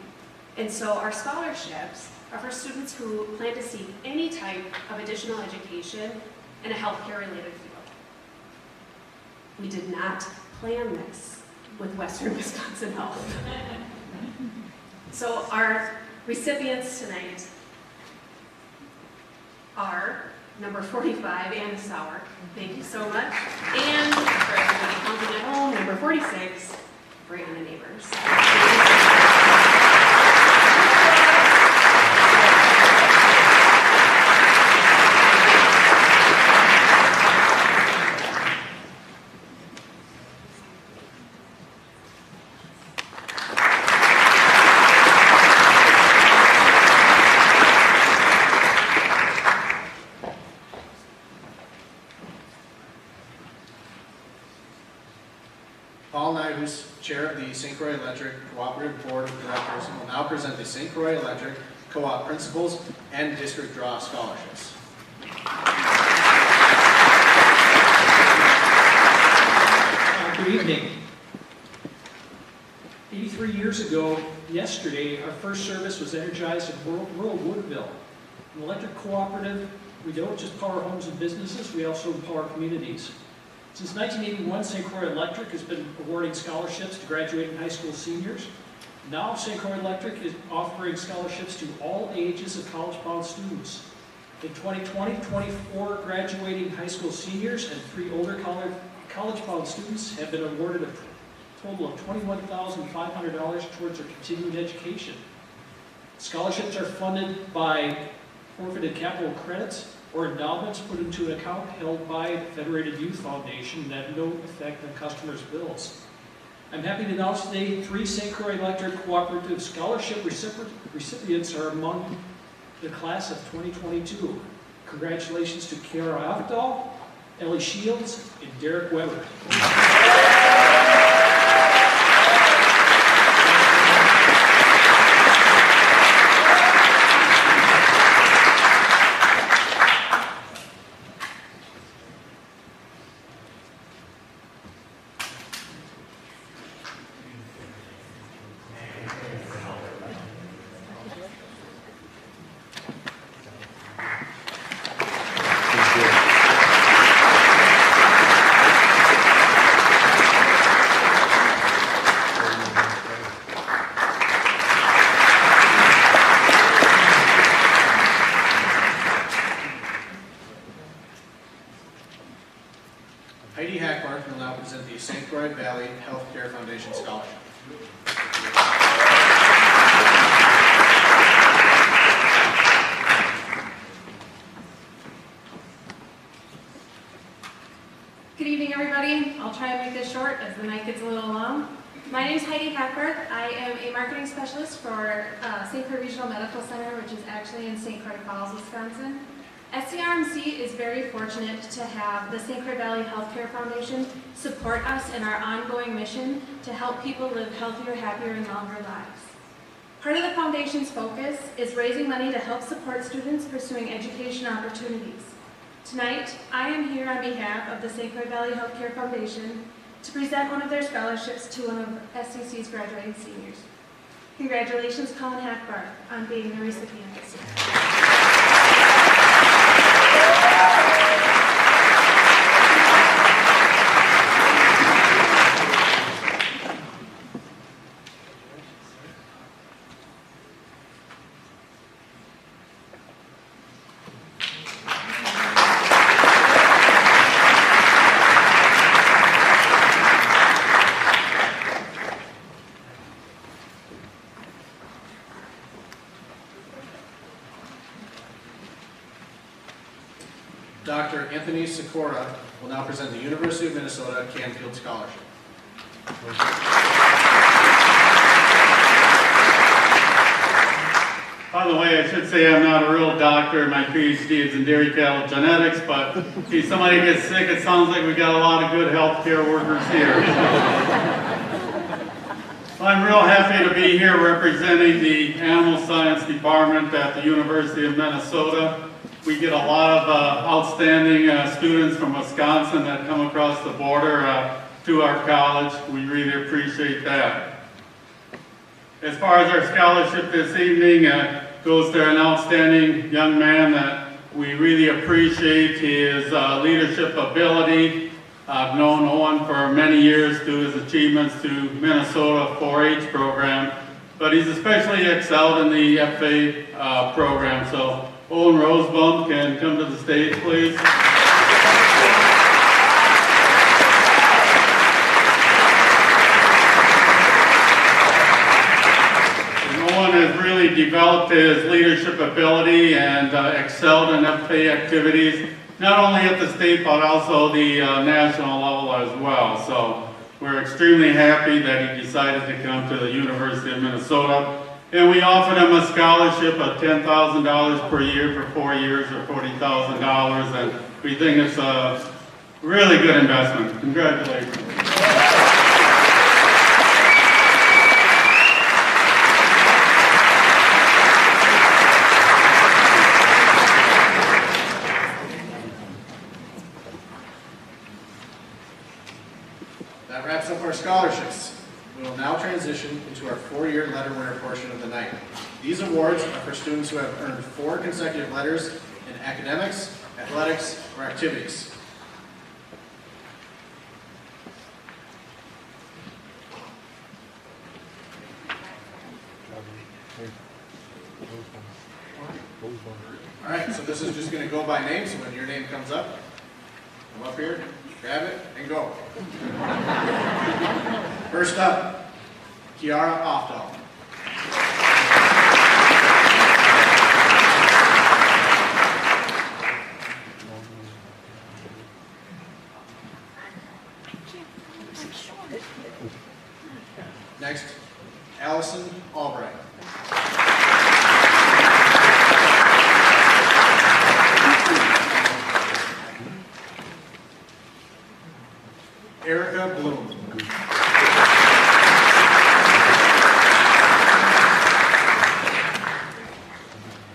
And so our scholarships are for students who plan to seek any type of additional education in a healthcare related field. We did not plan this with Western Wisconsin Health. So our recipients tonight are number 45, Anna Sauer. Thank you so much. And for everybody counting at home, number 46, Brianna Neighbors. Chair of the St. Croix Electric Cooperative Board of Directors, will now present the St. Croix Electric Co-op Principals and District Draw Scholarships. Good evening. 83 years ago, yesterday, our first service was energized in rural Woodville. An electric cooperative, we don't just power homes and businesses, we also empower communities. Since 1981, St. Croix Electric has been awarding scholarships to graduating high school seniors. Now, St. Croix Electric is offering scholarships to all ages of college-bound students. In 2020, 24 graduating high school seniors and 3 older college-bound students have been awarded a total of $21,500 towards their continuing education. Scholarships are funded by forfeited capital credits or endowments put into an account held by the Federated Youth Foundation that have no effect on customers' bills. I'm happy to announce today 3 St. Croix Electric Cooperative Scholarship recipients are among the class of 2022. Congratulations to Kiara Ofdahl, Ellie Shields, and Derek Weber. My name is Heidi Hackberg. I am a marketing specialist for St. Croix Regional Medical Center, which is actually in St. Croix Falls, Wisconsin. SCRMC is very fortunate to have the St. Croix Valley Healthcare Foundation support us in our ongoing mission to help people live healthier, happier, and longer lives. Part of the foundation's focus is raising money to help support students pursuing education opportunities. Tonight, I am here on behalf of the St. Croix Valley Healthcare Foundation to present one of their scholarships to one of SCC's graduating seniors. Congratulations, Colin Hackbar, on being the recipient this year. Dr. Anthony Sikora will now present the University of Minnesota Canfield Scholarship. By the way, I should say I'm not a real doctor. My PhD is in dairy cattle genetics, but if somebody gets sick, it sounds like we got a lot of good healthcare workers here. I'm real happy to be here representing the Animal Science Department at the University of Minnesota. We get a lot of outstanding students from Wisconsin that come across the border to our college. We really appreciate that. As far as our scholarship this evening, goes to an outstanding young man that we really appreciate his leadership ability. I've known Owen for many years through his achievements to Minnesota 4-H program, but he's especially excelled in the FA program. So Owen Rosebum can come to the stage, please. And Owen has really developed his leadership ability and excelled in FA activities, not only at the state but also the national level as well. So we're extremely happy that he decided to come to the University of Minnesota. And we offered him a scholarship of $10,000 per year for 4 years or $40,000, and we think it's a really good investment. Congratulations. That wraps up our scholarships. We will now transition into our 4-year letter winner portion of the night. These awards are for students who have earned 4 consecutive letters in academics, athletics, or activities. All right, so this is just going to go by name, so when your name comes up, come up here, grab it, and go. First up, Kiara Oftal. Next, Allison Albright. Erica Bloom.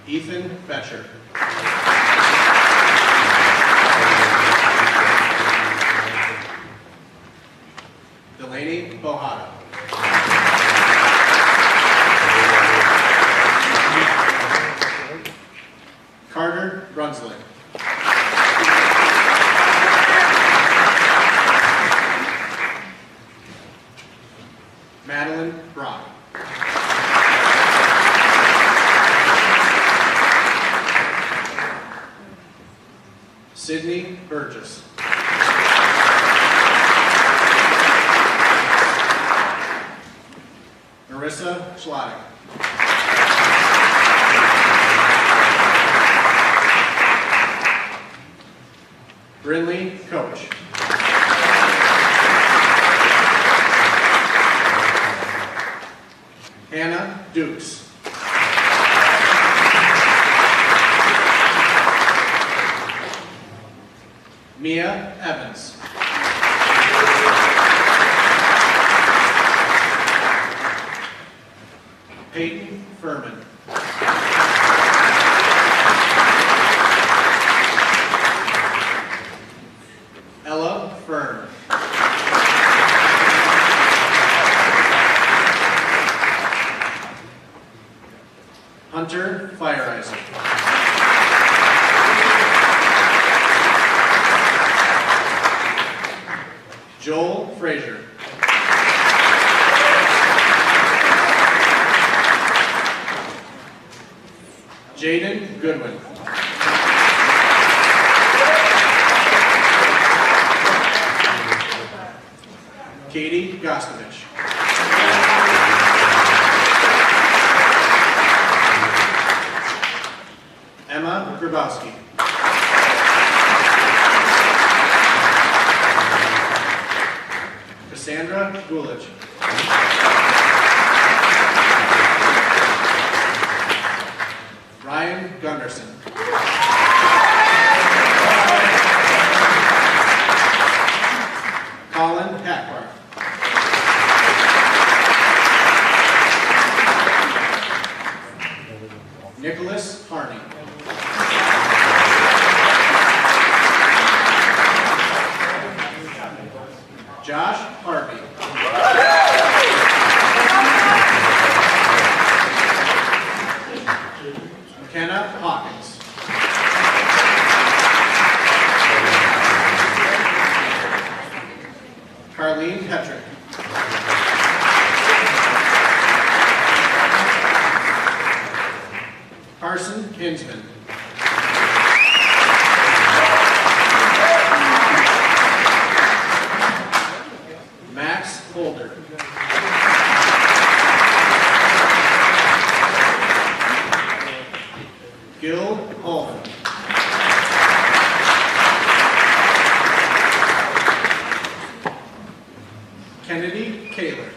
Ethan Betcher. Delaney Bohada. Carter Brunslick. Madeline Brock. Sydney Burgess. Marissa Schlotting. Brinley Coach. Mia Evans. Peyton Furman. Ella Fern. Hunter Fireisen. Joel Frazier. Jaden Goodwin. Katie Gostovich. Emma Grabowski. Cassandra Gulich. Ryan Gunderson. Colin Hackbar. Nicholas Harney. Josh Harvey. Mckenna Hopkins. Carlene Petrick. Carson Hinsman. Max Holder. Gil Holman. Kennedy Kaler.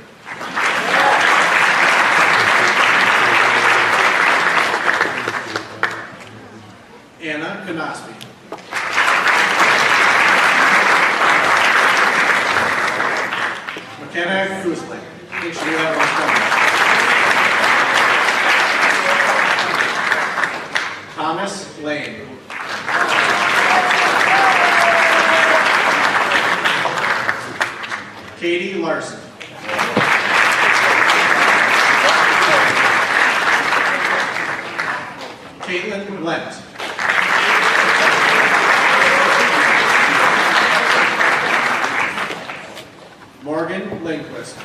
Anna Knosby. Mckenna Kuzlik. Make sure you have one coming. Thomas Lane. Katie Larson. Caitlin Lent. Morgan Lindquist.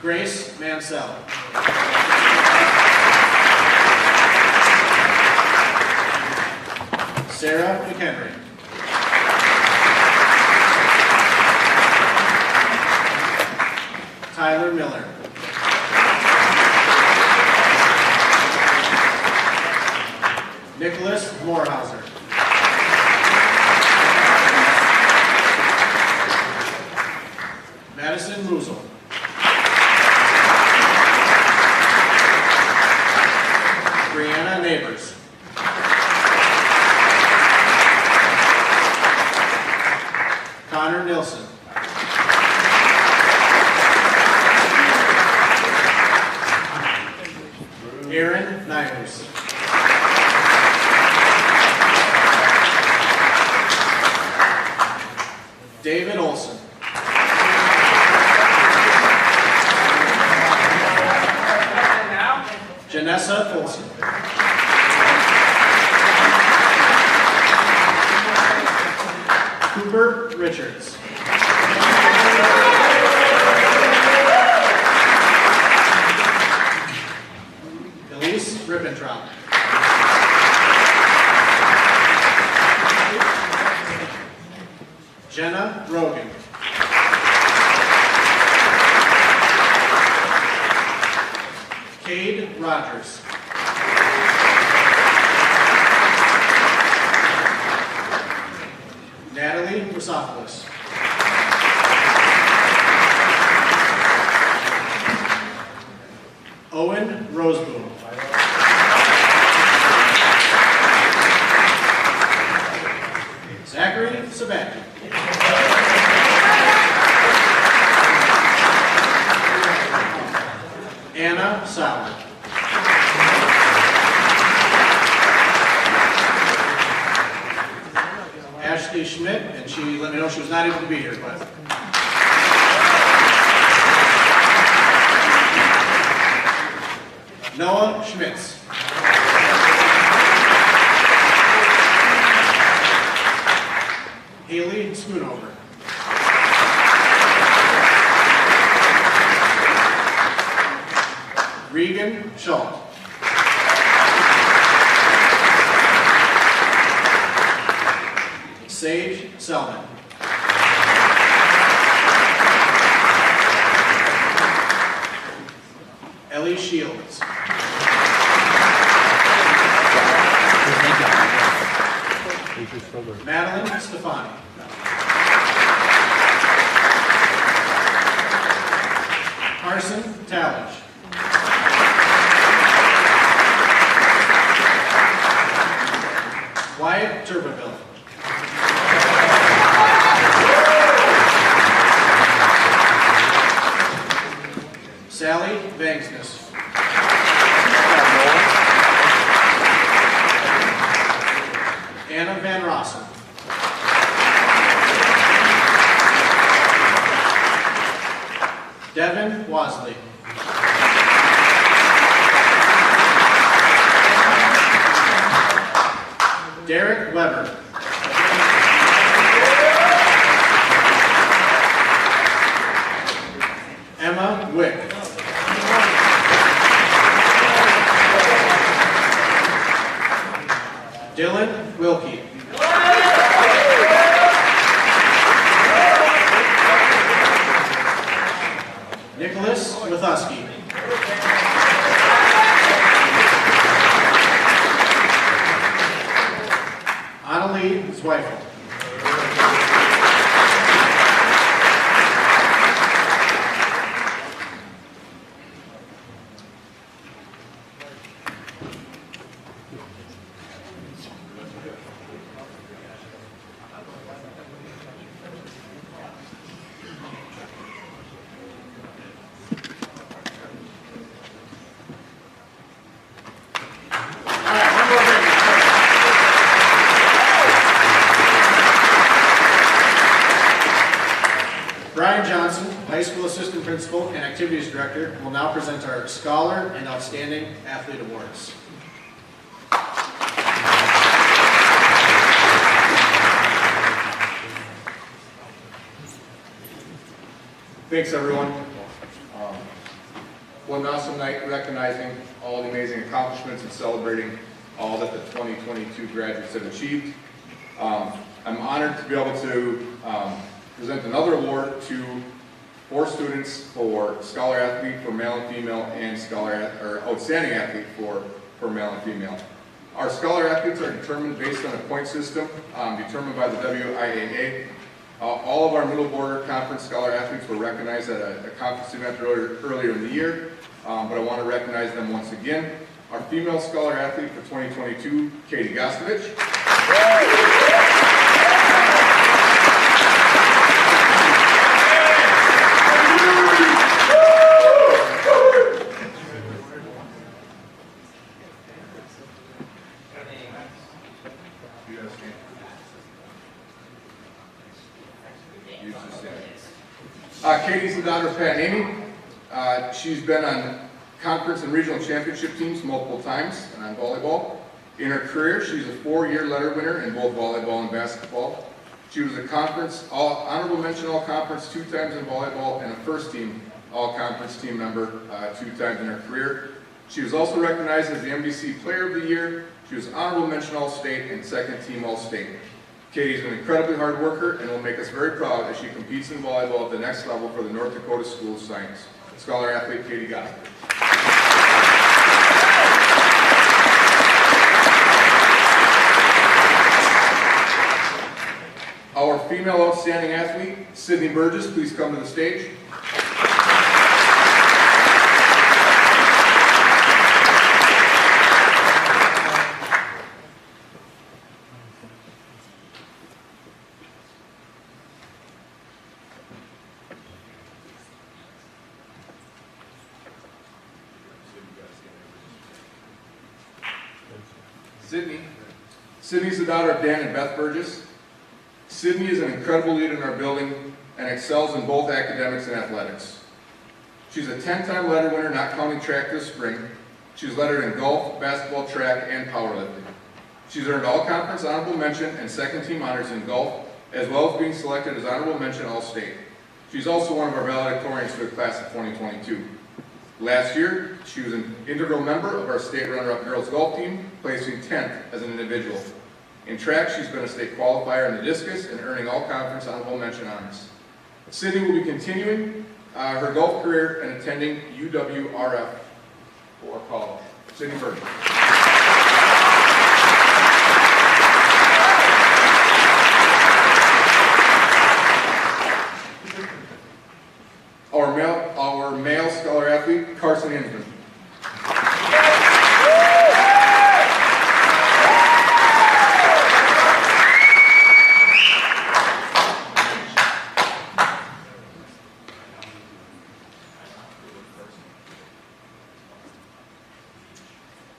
Grace Mansell. Sarah McHenry. Tyler Miller. Nicholas Morehauser. Madison Mousel. Brianna Neighbors. Connor Nilsson. Aaron Nyhus. David Olson. Janessa Olson. Cooper Richards. Elise Ribbentrop. Jenna Rogan. Cade Rogers. Natalie Rosopoulos. Owen Roseboom. Sabacki. Anna Sauer. Ashley Schmidt, and she let me know she was not able to be here, but Noah Schmitz. Haley Schoonover. Regan Schultz. Sage Selman. Ellie Shields. Madeline Stefani. Carson Tallich. Wyatt Turbeville. Sally Vangsness. Anna Van Rossen. Devin Wasling. Derek Weber. Emma Wick. Dylan Wilkie. Nicholas Mathuski. Annalie Zweifel. High School Assistant Principal and Activities Director, will now present our Scholar and Outstanding Athlete Awards. Thanks, everyone. What an awesome night recognizing all the amazing accomplishments and celebrating all that the 2022 graduates have achieved. I'm honored to be able to present another award to 4 students for Scholar Athlete for male and female and Outstanding Athlete for male and female. Our Scholar Athletes are determined based on a point system determined by the WIAA. All of our Middle Border Conference Scholar Athletes were recognized at a conference event earlier in the year, but I want to recognize them once again. Our female Scholar Athlete for 2022, Katie Gostovich. Katie's the daughter of Pat and Amy. She's been on conference and regional championship teams multiple times and on volleyball. In her career, she's a 4-year letter winner in both volleyball and basketball. She was a honorable mention all-conference 2 times in volleyball and a first-team all-conference team member 2 times in her career. She was also recognized as the MBC Player of the Year. She was honorable mention all-state and second-team all-state. Katie's an incredibly hard worker and will make us very proud as she competes in volleyball at the next level for the North Dakota School of Science. Scholar Athlete Katie Gostovich. Our female outstanding athlete, Sydney Burgess, please come to the stage. Sydney. Sydney's the daughter of Dan and Beth Burgess. Sydney is an incredible leader in our building and excels in both academics and athletics. She's a 10-time letter winner, not counting track this spring. She's lettered in golf, basketball, track, and powerlifting. She's earned all-conference honorable mention and second-team honors in golf, as well as being selected as honorable mention All-State. She's also one of our valedictorians for the class of 2022. Last year, she was an integral member of our state runner-up girls golf team, placing 10th as an individual. In track, she's been a state qualifier in the discus and earning all-conference honorable mention honors. Sydney will be continuing her golf career and attending UWRF for college. Sydney Burgess. Our male scholar athlete, Carson Hinsman.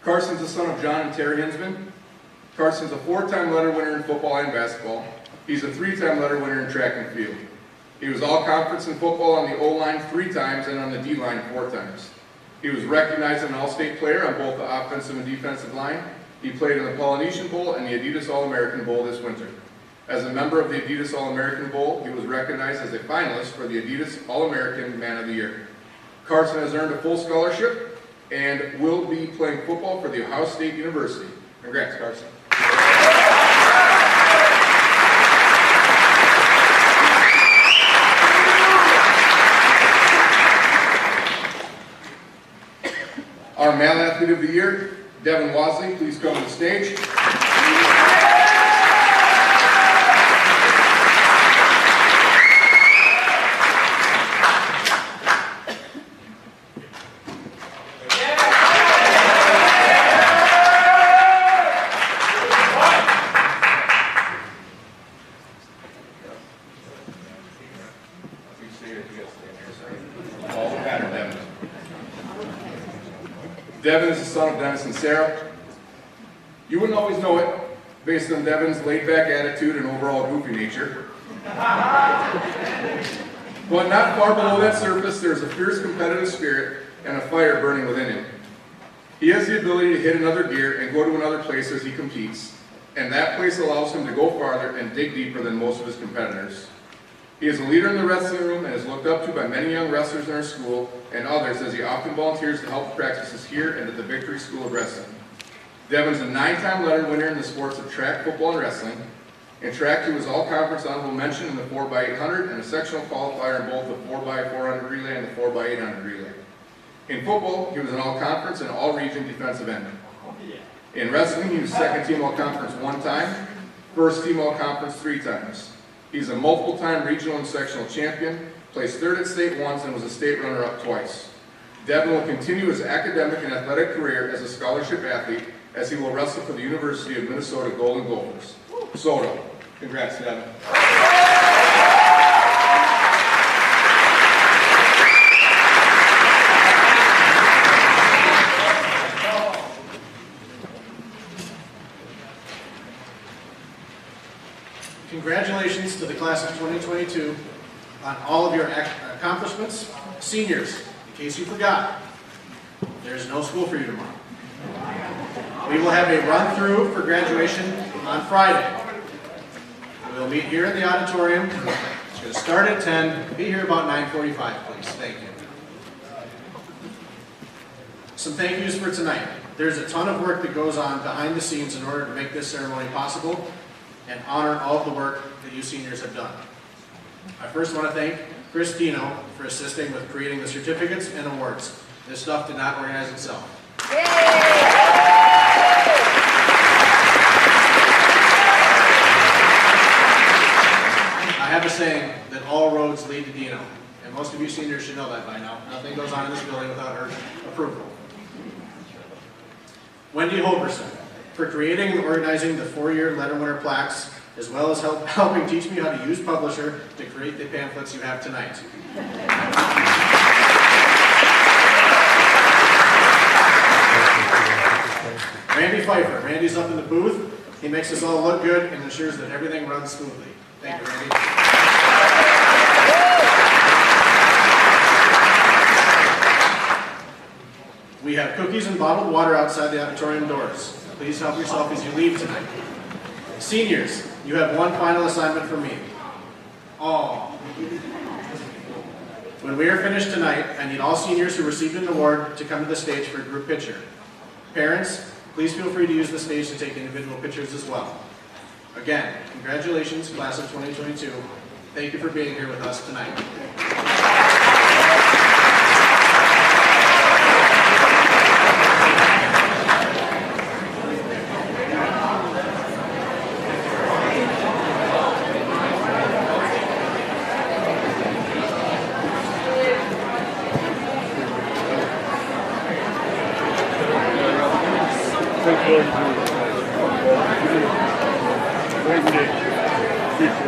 Carson's the son of John and Terry Hinsman. Carson's a 4-time letter winner in football and basketball. He's a 3-time letter winner in track and field. He was all-conference in football on the O-line 3 times and on the D-line 4 times. He was recognized as an all-state player on both the offensive and defensive line. He played in the Polynesian Bowl and the Adidas All-American Bowl this winter. As a member of the Adidas All-American Bowl, he was recognized as a finalist for the Adidas All-American Man of the Year. Carson has earned a full scholarship and will be playing football for the Ohio State University. Congrats, Carson. Our male athlete of the year, Devin Wasling, please come to the stage. Devin is the son of Dennis and Sarah. You wouldn't always know it based on Devin's laid-back attitude and overall goofy nature. But not far below that surface, there's a fierce competitive spirit and a fire burning within him. He has the ability to hit another gear and go to another place as he competes, and that place allows him to go farther and dig deeper than most of his competitors. He is a leader in the wrestling room and is looked up to by many young wrestlers in our school and others as he often volunteers to help practices here and at the Victory School of Wrestling. Devin's a 9-time letter winner in the sports of track, football, and wrestling. In track, he was all-conference honorable mention in the 4x800 and a sectional qualifier in both the 4x400 relay and the 4x800 relay. In football, he was an all-conference and all-region defensive end. In wrestling, he was second-team all-conference 1 time, first-team all-conference 3 times. He's a multiple-time regional and sectional champion, placed 3rd at state once, and was a state runner-up twice. Devin will continue his academic and athletic career as a scholarship athlete as he will wrestle for the University of Minnesota Golden Gophers. Soto. Congrats, Devin. Congratulations to the class of 2022 on all of your accomplishments. Seniors, in case you forgot, there's no school for you tomorrow. We will have a run-through for graduation on Friday. We'll meet here in the auditorium. It's going to start at 10. Be here about 9:45, please. Thank you. Some thank yous for tonight. There's a ton of work that goes on behind the scenes in order to make this ceremony possible and honor all of the work that you seniors have done. I first want to thank Chris Dino for assisting with creating the certificates and awards. This stuff did not organize itself. Yay! I have a saying that all roads lead to Dino, and most of you seniors should know that by now. Nothing goes on in this building without her approval. Wendy Holgerson, for creating and organizing the 4-year letter winner plaques, as well as helping teach me how to use Publisher to create the pamphlets you have tonight. Randy Pfeiffer. Randy Randy's up in the booth. He makes us all look good and ensures that everything runs smoothly. Thank you, Randy. We have cookies and bottled water outside the auditorium doors. Please help yourself as you leave tonight. Seniors, you have one final assignment for me. Oh. When we are finished tonight, I need all seniors who received an award to come to the stage for a group picture. Parents, please feel free to use the stage to take individual pictures as well. Again, congratulations, class of 2022. Thank you for being here with us tonight. Thank you.